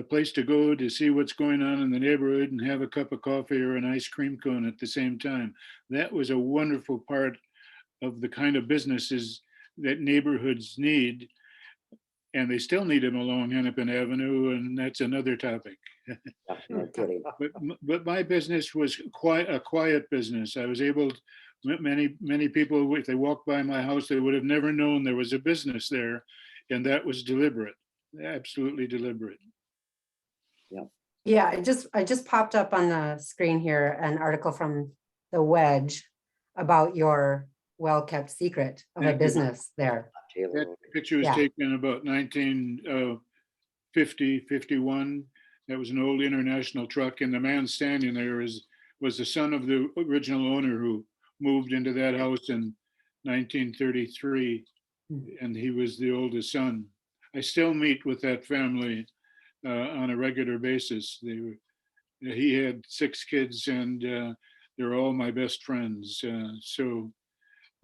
place to go to see what's going on in the neighborhood and have a cup of coffee or an ice cream cone at the same time. That was a wonderful part of the kind of businesses that neighborhoods need, and they still need them along Hennepin Avenue, and that's another topic. No kidding. But my business was a quiet business. I was able to, many people, if they walked by my house, they would have never known there was a business there, and that was deliberate, absolutely deliberate. Yeah, I just popped up on the screen here an article from the Wedge about your well-kept secret of a business there. That picture was taken about 1950, 51. That was an old international truck, and the man standing there was the son of the original owner who moved into that house in 1933, and he was the oldest son. I still meet with that family on a regular basis. He had 6 kids, and they're all my best friends. So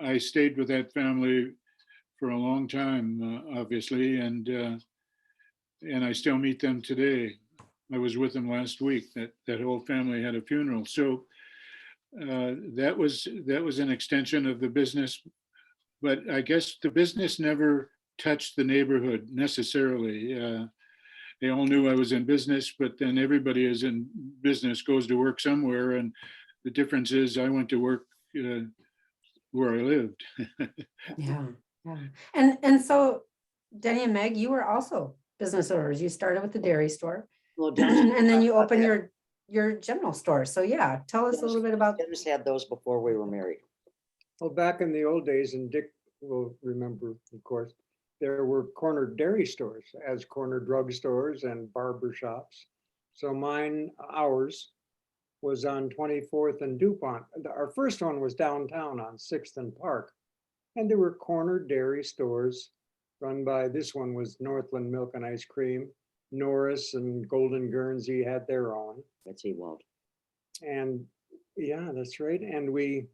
I stayed with that family for a long time, obviously, and I still meet them today. I was with them last week. That whole family had a funeral. So that was an extension of the business, but I guess the business never touched the neighborhood necessarily. They all knew I was in business, but then everybody is in business, goes to work somewhere, and The difference is I went to work where I lived. Yeah, yeah. And so Denny and Meg, you were also business owners. You started with the dairy store Well, Dennis, and then you about opened that. your general store. So yeah, tell us a little bit about. Dennis had those before we were married. Well, back in the old days, and Dick will remember, of course, there were corner dairy stores as corner drugstores and barber shops. So ours was on 24th and DuPont. Our first one was downtown on 6th and Park. And there were corner dairy stores run by, this one was Northland Milk and Ice Cream. Norris and Golden Guernsey had their own. That's Ewald. And yeah, that's right. And we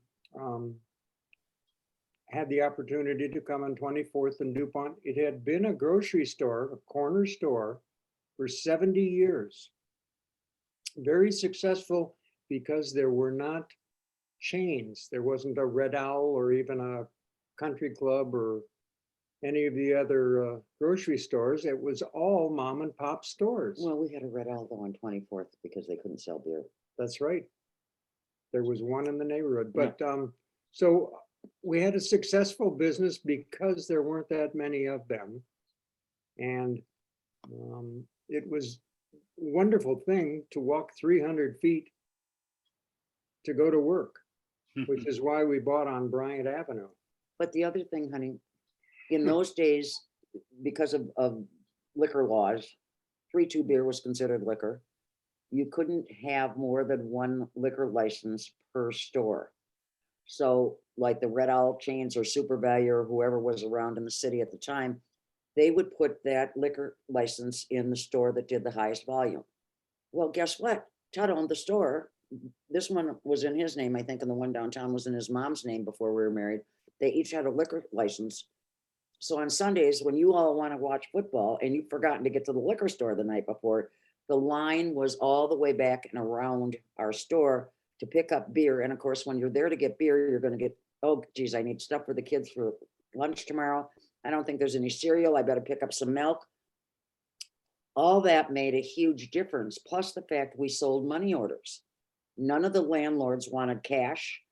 had the opportunity to come on 24th and DuPont. It had been a grocery store, a corner store, for 70 years. Very successful because there were not chains. There wasn't a Red Owl or even a Country Club or any of the other grocery stores. It was all mom and pop stores. Well, we had a Red Owl though on 24th because they couldn't sell beer. That's right. There was one in the neighborhood, but so we had a successful business because there weren't that many of them. And it was a wonderful thing to walk 300 feet to go to work, which is why we bought on Bryant Avenue. But the other thing, honey, in those days, because of liquor laws, 3-2 beer was considered liquor. You couldn't have more than one liquor license per store. So like the Red Owl chains or Super Value or whoever was around in the city at the time, they would put that liquor license in the store that did the highest volume. Well, guess what? Todd owned the store. This one was in his name, I think, and the one downtown was in his mom's name before we were married. They each had a liquor license. So on Sundays, when you all want to watch football and you've forgotten to get to the liquor store the night before, the line was all the way back and around our store to pick up beer. And of course, when you're there to get beer, you're going to get, oh, geez, I need stuff for the kids for lunch tomorrow. I don't think there's any cereal. I better pick up some milk. All that made a huge difference. Plus the fact we sold money orders. None of the landlords wanted cash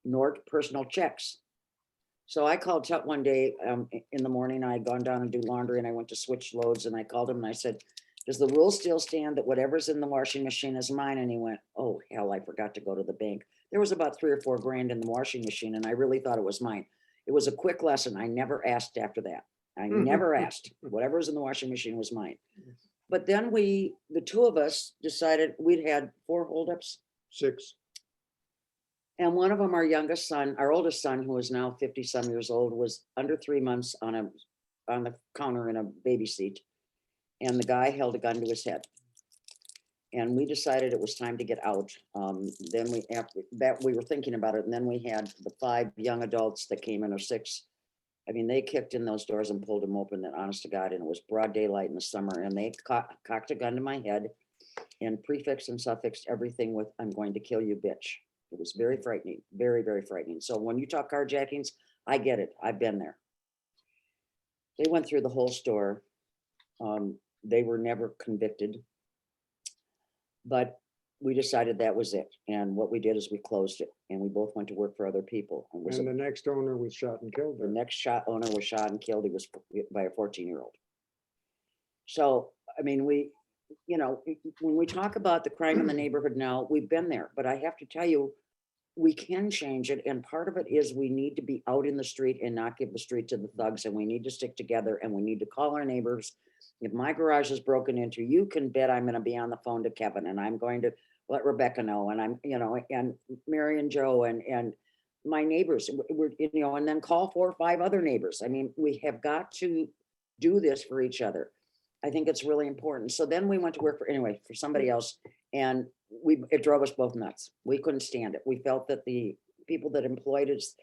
nor personal checks. So I called Tut one day in the morning. I had gone down and do laundry and I went to switch loads and I called him and I said, does the rule still stand that whatever's in the washing machine is mine? And he went, oh, hell, I forgot to go to the bank. There was about $3 or $4 grand in the washing machine and I really thought it was mine. It was a quick lesson. I never asked after that. I never asked. Whatever's in the washing machine was mine. But then the two of us decided we'd had 4 holdups. 6. And one of them, our youngest son, our oldest son, who is now 50 some years old, was under 3 months on the counter in a baby seat. And the guy held a gun to his head. And we decided it was time to get out. Then after that, we were thinking about it. And then we had the 5 young adults that came in, or 6. I mean, they kicked in those doors and pulled them open, and honest to God, and it was broad daylight in the summer. And they cocked a gun to my head and prefixed and suffixed everything with, I'm going to kill you, bitch. It was very frightening, very, very frightening. So when you talk carjackings, I get it. I've been there. They went through the whole store. They were never convicted. But we decided that was it. And what we did is we closed it and we both went to work for other people. And the next owner was shot and killed. The next owner was shot and killed. He was by a 14-year-old. So, I mean, when we talk about the crime in the neighborhood now, we've been there, but I have to tell you, we can change it. And part of it is we need to be out in the street and not give the street to the thugs. And we need to stick together and we need to call our neighbors. If my garage is broken into, you can bet I'm going to be on the phone to Kevin and I'm going to let Rebecca know. And I'm, and Mary and Joe and my neighbors, and then call 4 or 5 other neighbors. I mean, we have got to do this for each other. I think it's really important. So then we went to work for somebody else, and it drove us both nuts. We couldn't stand it. We felt that the people that employed us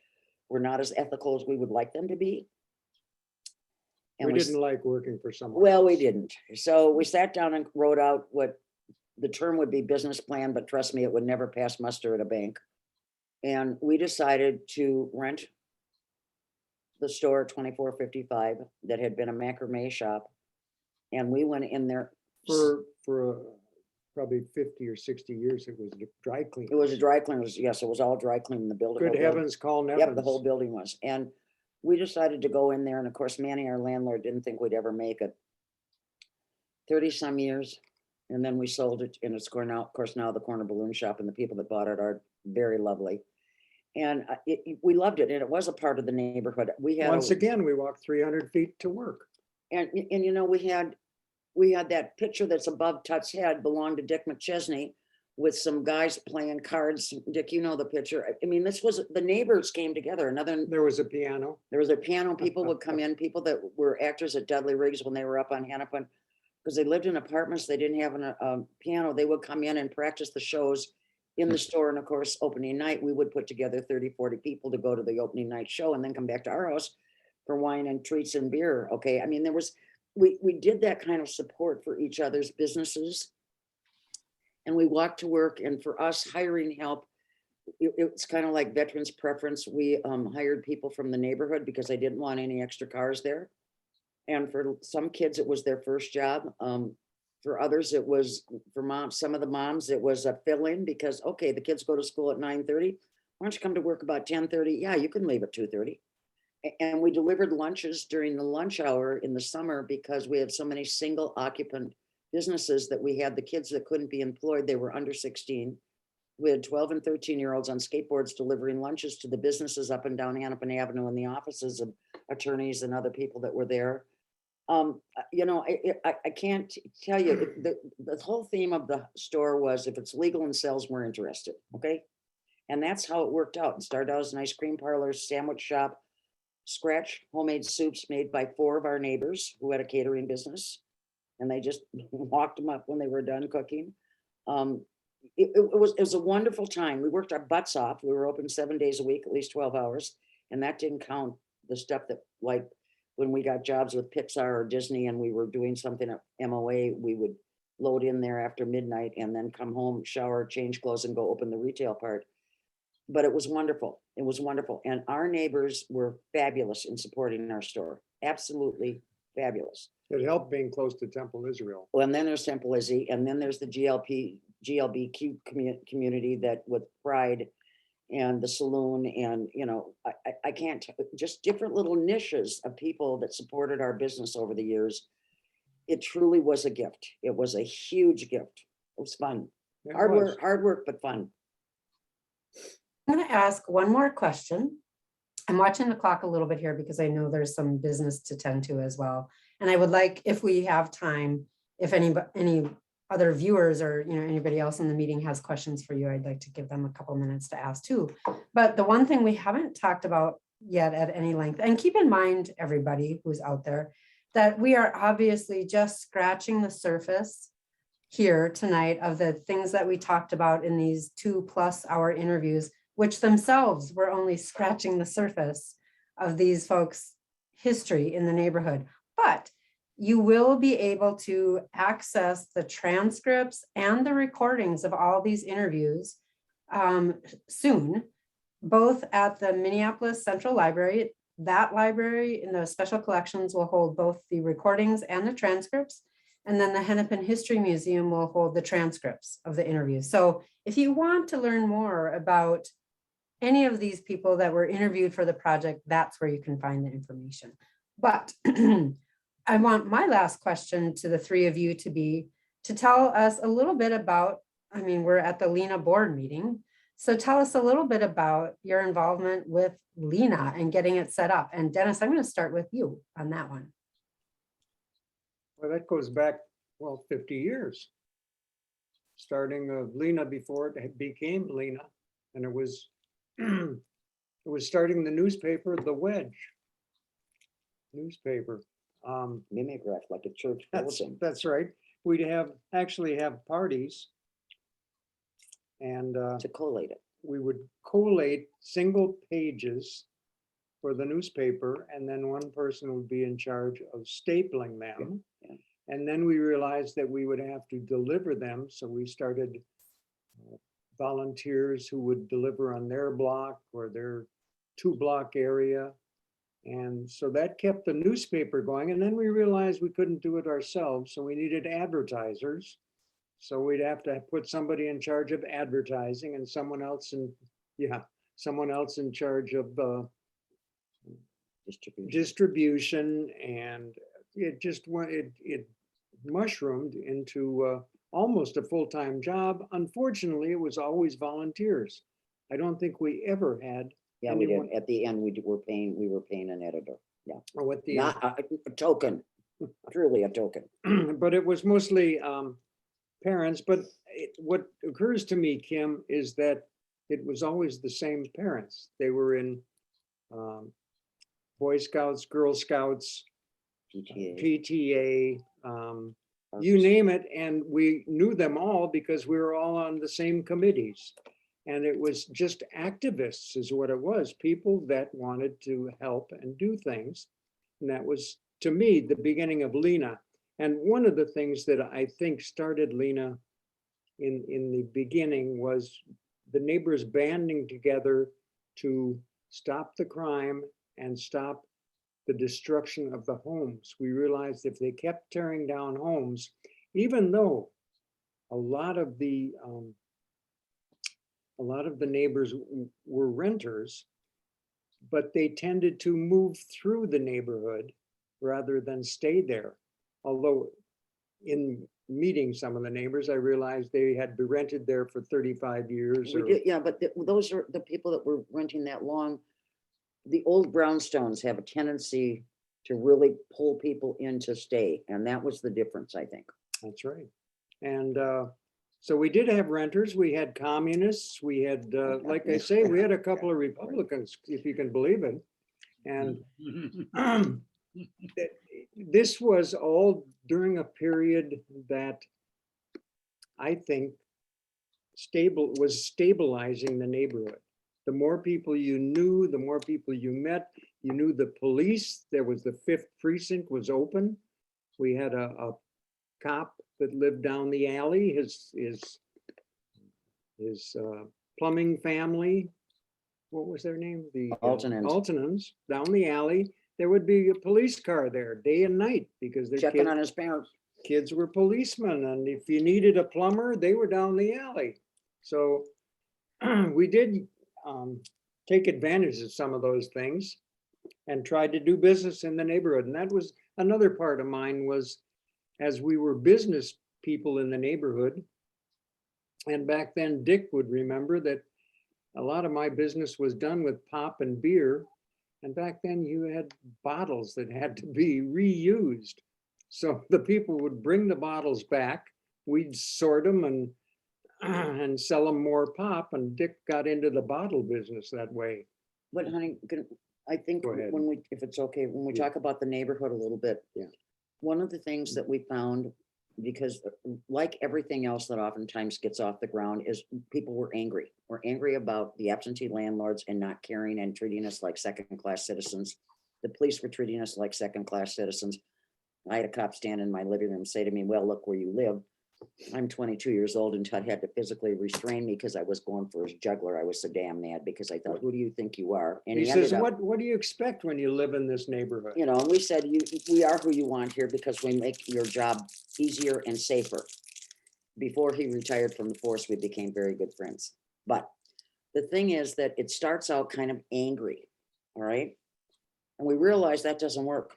were not as ethical as we would like them to be. And we didn't like working for someone. Well, else. we didn't. So we sat down and wrote out what the term would be, business plan, but trust me, it would never pass muster at a bank. And we decided to rent the store 2455 that had been a macrame shop. And we went in there for probably 50 or 60 years, it was dry clean. It was a dry cleaners, yes, it was all dry clean in the building. Good whole building. heavens, call Yep, Nevins. the whole building was. And we decided to go in there, and of course, Manny, our landlord, didn't think we'd ever make it. 30 some years, and then we sold it, and it's of course, now the corner balloon shop, and the people that bought it are very lovely. And we loved it, and it was a part of the neighborhood. We had Once again, we walked 300 feet to work. and you know, we had that picture that's above Tut's head belonged to Dick McChesney with some guys playing cards. Dick, you know the picture. I mean, this was, the neighbors came together. There was a piano. There was a piano, people would come in, people that were actors at Dudley Riggs when they were up on Hennepin, because they lived in apartments, they didn't have a piano, they would come in and practice the shows in the store. And of course, opening night, we would put together 30, 40 people to go to the opening night show and then come back to our house for wine and treats and beer. Okay, I mean, there was, we did that kind of support for each other's businesses. And we walked to work, and for us, hiring help, it's kind of like veterans preference. We hired people from the neighborhood because they didn't want any extra cars there. And for some kids, it was their first job. For others, it was, for moms, some of the moms, it was a fill-in because, okay, the kids go to school at 9:30. Why don't you come to work about 10:30? Yeah, you can leave at 2:30. And we delivered lunches during the lunch hour in the summer because we had so many single occupant businesses that we had the kids that couldn't be employed. They were under 16. We had 12 and 13-year-olds on skateboards delivering lunches to the businesses up and down Hennepin Avenue and the offices of attorneys and other people that were there. You know, I can't tell you, the whole theme of the store was, if it's legal and sells, we're interested, okay? And that's how it worked out. It started out as an ice cream parlor, sandwich shop, scratch homemade soups made by 4 of our neighbors who had a catering business. And they just walked them up when they were done cooking. It was a wonderful time. We worked our butts off. We were open 7 days a week, at least 12 hours. And that didn't count the stuff that, like, when we got jobs with Pixar or Disney and we were doing something at MOA, we would load in there after midnight and then come home, shower, change clothes, and go open the retail part. But it was wonderful. It was wonderful. And our neighbors were fabulous in supporting our store. Absolutely fabulous. It helped being close to Temple Israel. Well, and then there's Temple Izzy, and then there's the GLBQ community that with Pride and the saloon, and you know, I can't, just different little niches of people that supported our business over the years. It truly was a gift. It was a huge gift. It was fun. It Hard was. work, but fun. I'm going to ask one more question. I'm watching the clock a little bit here because I know there's some business to tend to as well. And I would like, if we have time, if any other viewers or anybody else in the meeting has questions for you, I'd like to give them a couple minutes to ask too. But the one thing we haven't talked about yet at any length, and keep in mind, everybody who's out there, that we are obviously just scratching the surface here tonight of the things that we talked about in these 2+ hour interviews, which themselves were only scratching the surface of these folks' history in the neighborhood. But you will be able to access the transcripts and the recordings of all these interviews soon, both at the Minneapolis Central Library. That library in the special collections will hold both the recordings and the transcripts. And then the Hennepin History Museum will hold the transcripts of the interviews. So if you want to learn more about any of these people that were interviewed for the project, that's where you can find the information. But I want my last question to the 3 of you to be to tell us a little bit about, I mean, we're at the LHENA board meeting. So tell us a little bit about your involvement with LHENA and getting it set up. And Dennis, I'm going to start with you on that one. Well, that goes back, 50 years. Starting of LHENA before it became LHENA. And it was, it was starting the newspaper, the Wedge newspaper. Mimeograph, like a church building. That's right. We'd actually have parties. And To collate it. we would collate single pages for the newspaper, and then one person would be in charge of stapling them. Yeah. And then we realized that we would have to deliver them, so we started volunteers who would deliver on their block or their 2-block area. And so that kept the newspaper going. And then we realized we couldn't do it ourselves, so we needed advertisers. So we'd have to put somebody in charge of advertising and someone else in charge of distribution, and it just went, it mushroomed into almost a full-time job. Unfortunately, it was always volunteers. I don't think we ever had. Yeah, we did. anyone- At the end, we were paying an editor. Yeah, Oh, at the not a token, truly a token. end. But it was mostly parents. But what occurs to me, Kim, is that it was always the same parents. They were in Boy Scouts, Girl Scouts, PTA. PTA, you name it, and we knew them all because we were all on the same committees. And it was just activists is what it was, people that wanted to help and do things. And that was, to me, the beginning of LHENA. And one of the things that I think started LHENA in the beginning was the neighbors banding together to stop the crime and stop the destruction of the homes. We realized if they kept tearing down homes, even though a lot of the neighbors were renters, but they tended to move through the neighborhood rather than stay there. Although in meeting some of the neighbors, I realized they had been rented there for 35 years. We Or, did, yeah, but those are the people that were renting that long. The old brownstones have a tendency to really pull people in to stay, and that was the difference, I think. that's right. And so we did have renters, we had communists, we had, like I say, we had a couple of Republicans, if you can believe it. And this was all during a period that I think was stabilizing the neighborhood. The more people you knew, the more people you met, you knew the police. There was the 5th precinct was open. We had a cop that lived down the alley, his plumbing family. What was their name? The Altonans. Altonans, down the alley. There would be a police car there day and night because their Checking on his parents. kids were policemen. And if you needed a plumber, they were down the alley. So we did take advantage of some of those things and tried to do business in the neighborhood. And that was another part of mine, was as we were business people in the neighborhood. And back then, Dick would remember that a lot of my business was done with pop and beer. And back then you had bottles that had to be reused. So the people would bring the bottles back, we'd sort them and sell them more pop. And Dick got into the bottle business that way. But honey, I think Go ahead. when we, if it's okay, when we talk about the neighborhood a little bit. Yeah. One of the things that we found, because like everything else that oftentimes gets off the ground, is people were angry. We're angry about the absentee landlords and not caring and treating us like second-class citizens. The police were treating us like second-class citizens. I had a cop stand in my living room say to me, well, look where you live. I'm 22 years old, and Todd had to physically restrain me because I was going for his juggler. I was so damn mad because I thought, who do you think you are? And He he ended says, up, what do you expect when you live in this neighborhood? you know, and we said, we are who you want here because we make your job easier and safer. Before he retired from the force, we became very good friends. But the thing is that it starts out kind of angry, all right? And we realized that doesn't work.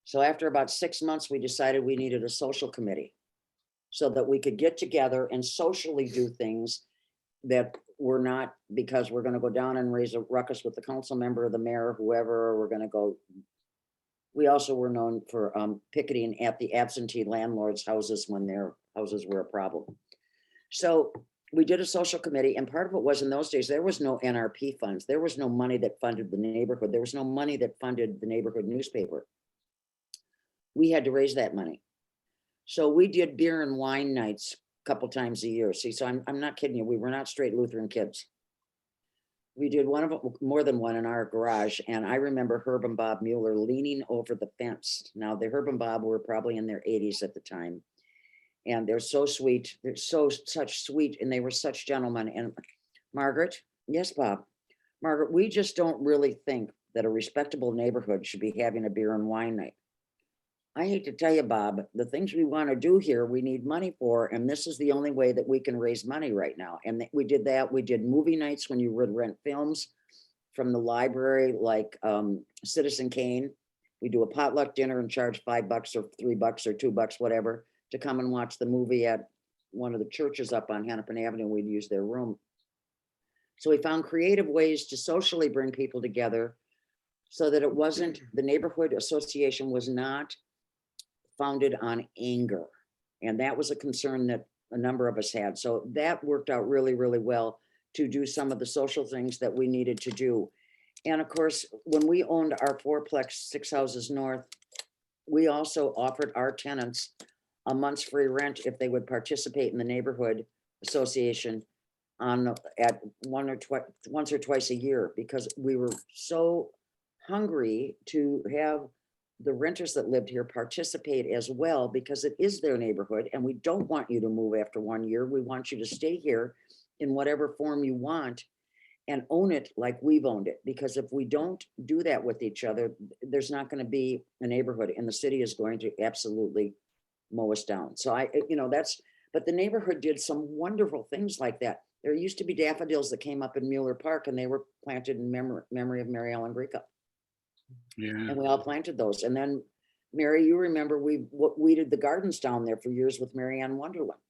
So after about 6 months, we decided we needed a social committee so that we could get together and socially do things that were not because we're going to go down and raise a ruckus with the council member or the mayor, whoever, or we're going to go. We also were known for picketing at the absentee landlords' houses when their houses were a problem. So we did a social committee, and part of it was, in those days, there was no NRP funds. There was no money that funded the neighborhood. There was no money that funded the neighborhood newspaper. We had to raise that money. So we did beer and wine nights a couple times a year. See, so I'm not kidding you. We were not straight Lutheran kids. We did one of them, more than one, in our garage. And I remember Herb and Bob Mueller leaning over the fence. Now, the Herb and Bob were probably in their 80s at the time. And they're so sweet. They're such sweet, and they were such gentlemen. And Margaret, yes, Bob. Margaret, we just don't really think that a respectable neighborhood should be having a beer and wine night. I hate to tell you, Bob, the things we want to do here, we need money for, and this is the only way that we can raise money right now. And we did that. We did movie nights when you would rent films from the library, like Citizen Kane. We do a potluck dinner and charge $5 or $3 or $2, whatever, to come and watch the movie at one of the churches up on Hennepin Avenue. We'd use their room. So we found creative ways to socially bring people together so that it wasn't, the neighborhood association was not founded on anger. And that was a concern that a number of us had. So that worked out really, really well to do some of the social things that we needed to do. And of course, when we owned our fourplex 6 houses north, we also offered our tenants a month's free rent if they would participate in the neighborhood association at once or twice a year, because we were so hungry to have the renters that lived here participate as well, because it is their neighborhood and we don't want you to move after 1 year. We want you to stay here in whatever form you want and own it like we've owned it. Because if we don't do that with each other, there's not going to be a neighborhood, and the city is going to absolutely mow us down. So but the neighborhood did some wonderful things like that. There used to be daffodils that came up in Mueller Park, and they were planted in memory of Mary Ellen Greco. Yeah. And we all planted those. And then, Mary, you remember we weeded the gardens down there for years with Mary Ann Wonderland.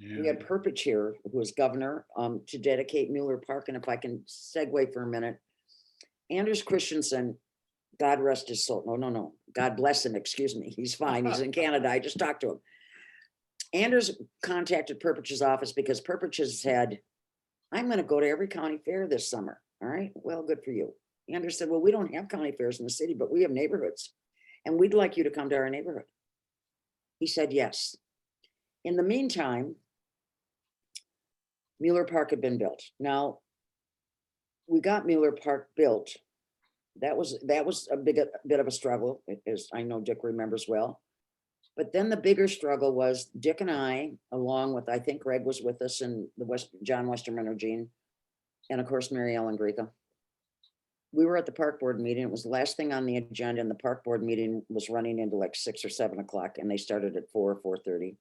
We had Perpich here, who was governor, to dedicate Mueller Park. And if I can segue for a minute, Anders Christensen, God rest his soul. No. God bless him. Excuse me. He's fine. He's in Canada. I just talked to him. Anders contacted Perpich's office because Perpich has said, I'm going to go to every county fair this summer. All right. Well, good for you. Anders said, well, we don't have county fairs in the city, but we have neighborhoods, and we'd like you to come to our neighborhood. He said yes. In the meantime, Mueller Park had been built. Now, we got Mueller Park built. That was a bit of a struggle, as I know Dick remembers well. But then the bigger struggle was Dick and I, along with, I think Greg was with us, and John Westerman or Gene, and of course, Mary Ellen Greco. We were at the park board meeting. It was the last thing on the agenda, and the park board meeting was running into like 6 or 7 o'clock, and they started at 4:30.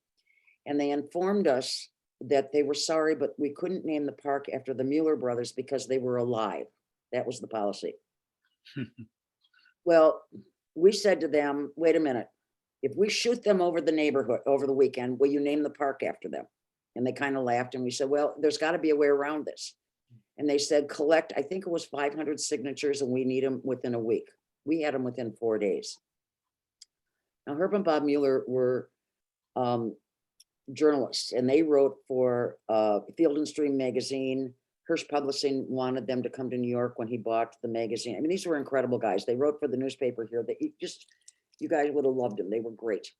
And they informed us that they were sorry, but we couldn't name the park after the Mueller brothers because they were alive. That was the policy. Well, we said to them, wait a minute, if we shoot them over the neighborhood over the weekend, will you name the park after them? And they kind of laughed, and we said, well, there's got to be a way around this. And they said, collect, I think it was 500 signatures, and we need them within a week. We had them within 4 days. Now, Herb and Bob Mueller were journalists, and they wrote for Field and Stream magazine. Hearst Publishing wanted them to come to New York when he bought the magazine. I mean, these were incredible guys. They wrote for the newspaper here that you guys would have loved them. They were great.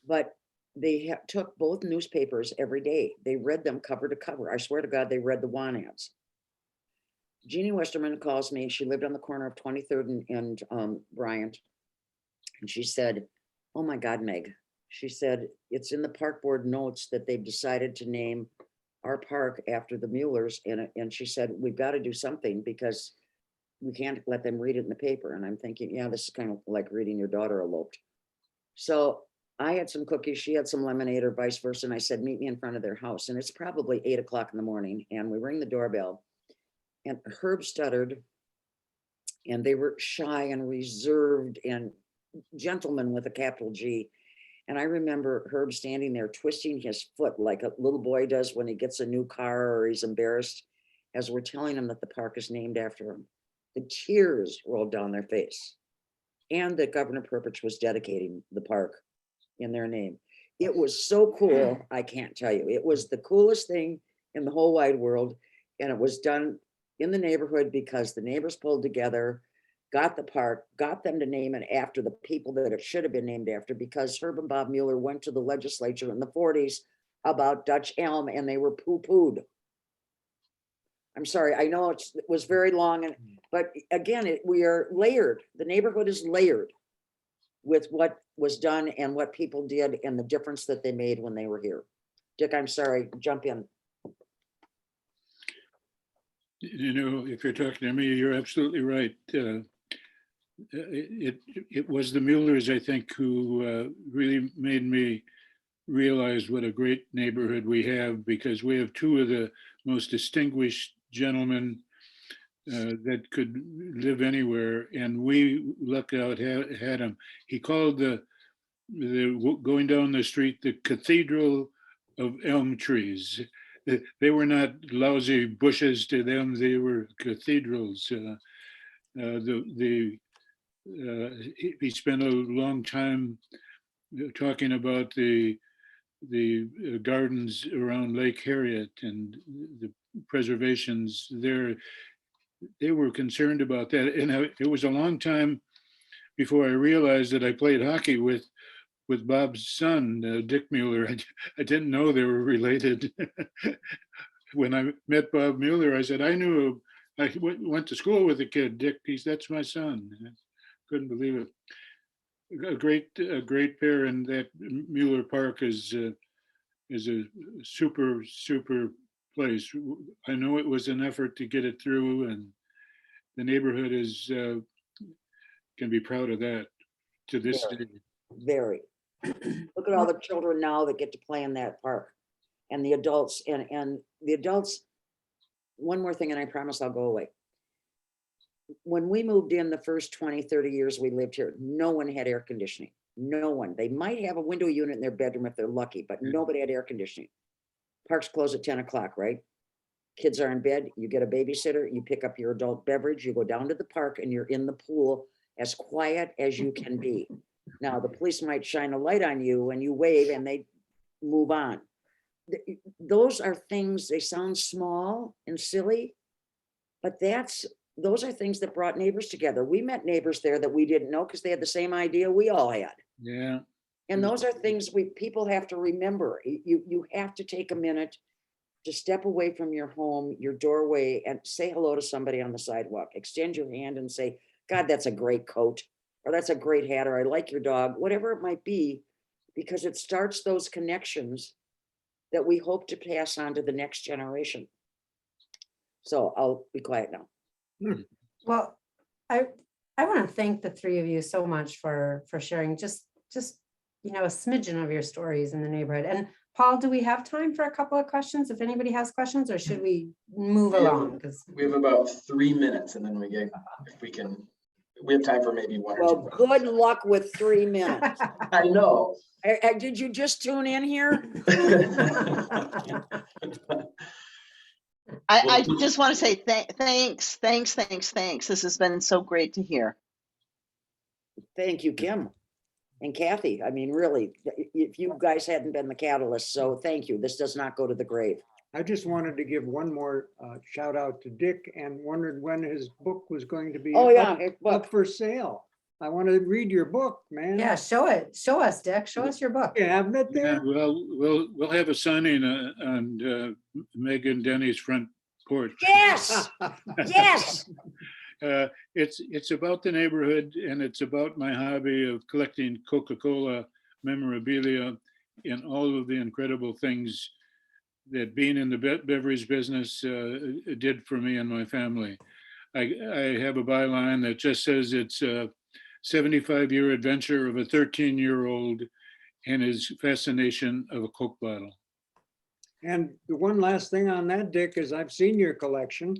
But they took both newspapers every day. They read them cover to cover. I swear to God, they read the want ads. Jeannie Westerman calls me. She lived on the corner of 23rd and Bryant. And she said, oh my God, Meg. She said, it's in the park board notes that they've decided to name our park after the Muellers. And she said, we've got to do something because we can't let them read it in the paper. And I'm thinking, yeah, this is kind of like reading your daughter eloped. So I had some cookies, she had some lemonade, or vice versa. And I said, meet me in front of their house. And it's probably 8 o'clock in the morning. And we ring the doorbell. And Herb stuttered, and they were shy and reserved and gentlemen with a capital G. And I remember Herb standing there twisting his foot like a little boy does when he gets a new car or he's embarrassed, as we're telling him that the park is named after him. The tears rolled down their face, and that Governor Perpich was dedicating the park in their name. It was so cool, I can't tell you. It was the coolest thing in the whole wide world, and it was done in the neighborhood because the neighbors pulled together, got the park, got them to name it after the people that it should have been named after, because Herb and Bob Mueller went to the legislature in the 40s about Dutch elm, and they were poo-pooed. I'm sorry, I know it was very long, but again, we are layered. The neighborhood is layered with what was done and what people did and the difference that they made when they were here. Dick, I'm sorry, jump in. You know, if you're talking to me, you're absolutely right. it was the Muellers, I think, who really made me realize what a great neighborhood we have, because we have two of the most distinguished gentlemen that could live anywhere, and we lucked out had him. He called the going down the street the Cathedral of Elm Trees. They were not lousy bushes to them; they were cathedrals. He spent a long time talking about the gardens around Lake Harriet and the preservations there. They were concerned about that, and it was a long time before I realized that I played hockey with Bob's son, Dick Mueller. I didn't know they were related. When I met Bob Mueller, I said, I knew, I went to school with the kid, Dick. That's my son. I couldn't believe it. A great pair, and that Mueller Park is a super place. I know it was an effort to get it through, and the neighborhood can be proud of that to this day. Very. Look at all the children now that get to play in that park, and the adults, and the adults. One more thing, and I promise I'll go away. When we moved in the first 20, 30 years we lived here, no one had air conditioning. No one. They might have a window unit in their bedroom if they're lucky, but nobody had air conditioning. Parks close at 10 o'clock, right? Kids are in bed, you get a babysitter, you pick up your adult beverage, you go down to the park, and you're in the pool as quiet as you can be. Now, the police might shine a light on you and you wave and they move on. Those are things, they sound small and silly, but those are things that brought neighbors together. We met neighbors there that we didn't know because they had the same idea we all had. Yeah. And those are things people have to remember. You have to take a minute to step away from your home, your doorway, and say hello to somebody on the sidewalk. Extend your hand and say, God, that's a great coat, or that's a great hat, or I like your dog, whatever it might be, because it starts those connections that we hope to pass on to the next generation. So I'll be quiet now. Well, I want to thank the three of you so much for sharing just a smidgen of your stories in the neighborhood. And Paul, do we have time for a couple of questions? If anybody has questions, or should we move along? Because we have about 3 minutes, and then we have time for maybe one or two. Well, good luck with 3 minutes. I know. Did you just tune in here? I just want to say thanks. This has been so great to hear. Thank you, Kim and Kathy. I mean, really, if you guys hadn't been the catalyst, so thank you. This does not go to the grave. I just wanted to give one more shout out to Dick, and wondered when his book was going to be up for sale. I want to read your book, man. Yeah, show us, Dick. Show us your book. You have it there? Yeah, well, we'll have a signing on Meg and Denny's front porch. Yes, yes. It's about the neighborhood, and it's about my hobby of collecting Coca-Cola memorabilia and all of the incredible things that being in the beverage business did for me and my family. I have a byline that just says it's a 75-year adventure of a 13-year-old and his fascination of a Coke bottle. And the one last thing on that, Dick, is I've seen your collection,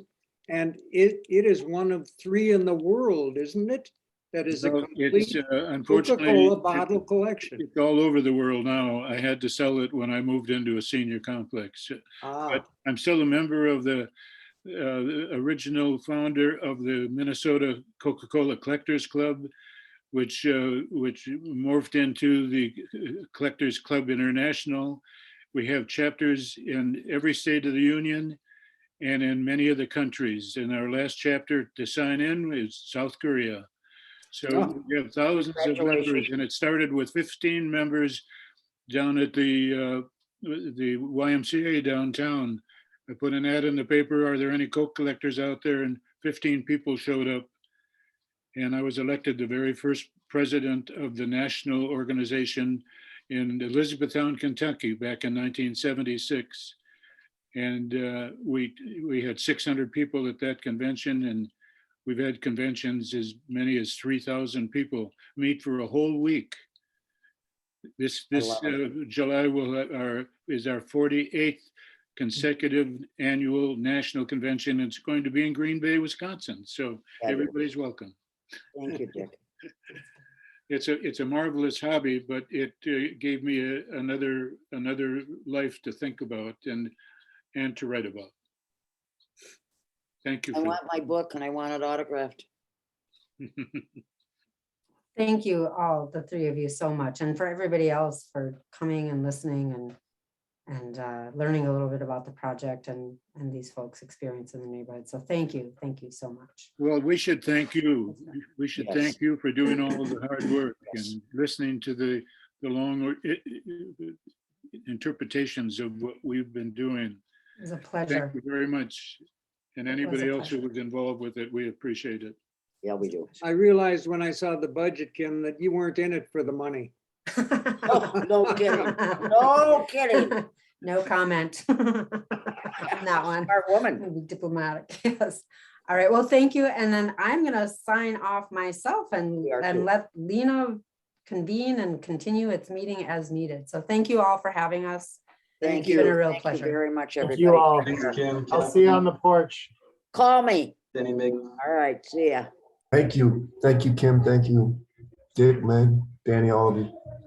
and it is one of 3 in the world, isn't it? That is a complete unfortunately, Coca-Cola bottle collection. It's all over the world now. I had to sell it when I moved into a senior complex. But I'm still a member of the original founder of the Minnesota Coca-Cola Collectors Club, which morphed into the Collectors Club International. We have chapters in every state of the union and in many of the countries. And our last chapter to sign in is South Korea. So we have thousands of members, and it started with 15 members down at the YMCA downtown. I put an ad in the paper, are there any Coke collectors out there? And 15 people showed up. And I was elected the very first president of the national organization in Elizabethtown, Kentucky, back in 1976. And we had 600 people at that convention, and We've had conventions as many as 3,000 people meet for a whole week. This love it. July is our 48th consecutive annual national convention. It's going to be in Green Bay, Wisconsin. So Yeah, everybody's welcome. Thank you, Dick. It's a marvelous hobby, but it gave me another life to think about and to write about. Thank you. I want my book and I want it autographed. Thank you all, the three of you, so much, and for everybody else for coming and listening and learning a little bit about the project and these folks' experience in the neighborhood. So thank you so much. Well, we should thank you. We should Yes. thank you for doing all of the hard work Yes. and listening to the long interpretations of what we've been doing. It was a Thank pleasure. you very much. And It was a anybody else who pleasure. was involved with it, we appreciate it. Yeah, we do. I realized when I saw the budget, Kim, that you weren't in it for the money. Oh, no kidding. No kidding. No comment. On that one. Smart woman. Maybe diplomatic, yes. All right, well, thank you. And then I'm gonna sign off myself and We are too. let LHENA convene and continue its meeting as needed. So thank you all for having us. Thank It's you. been a real Thank you pleasure. very much, Thank everybody. you all. Thanks, Kim. I'll see you on the porch. Call me. Denny, Meg. All right, see ya. Thank you. Thank you, Kim. Thank you, Dick, Meg, Danny, all of you.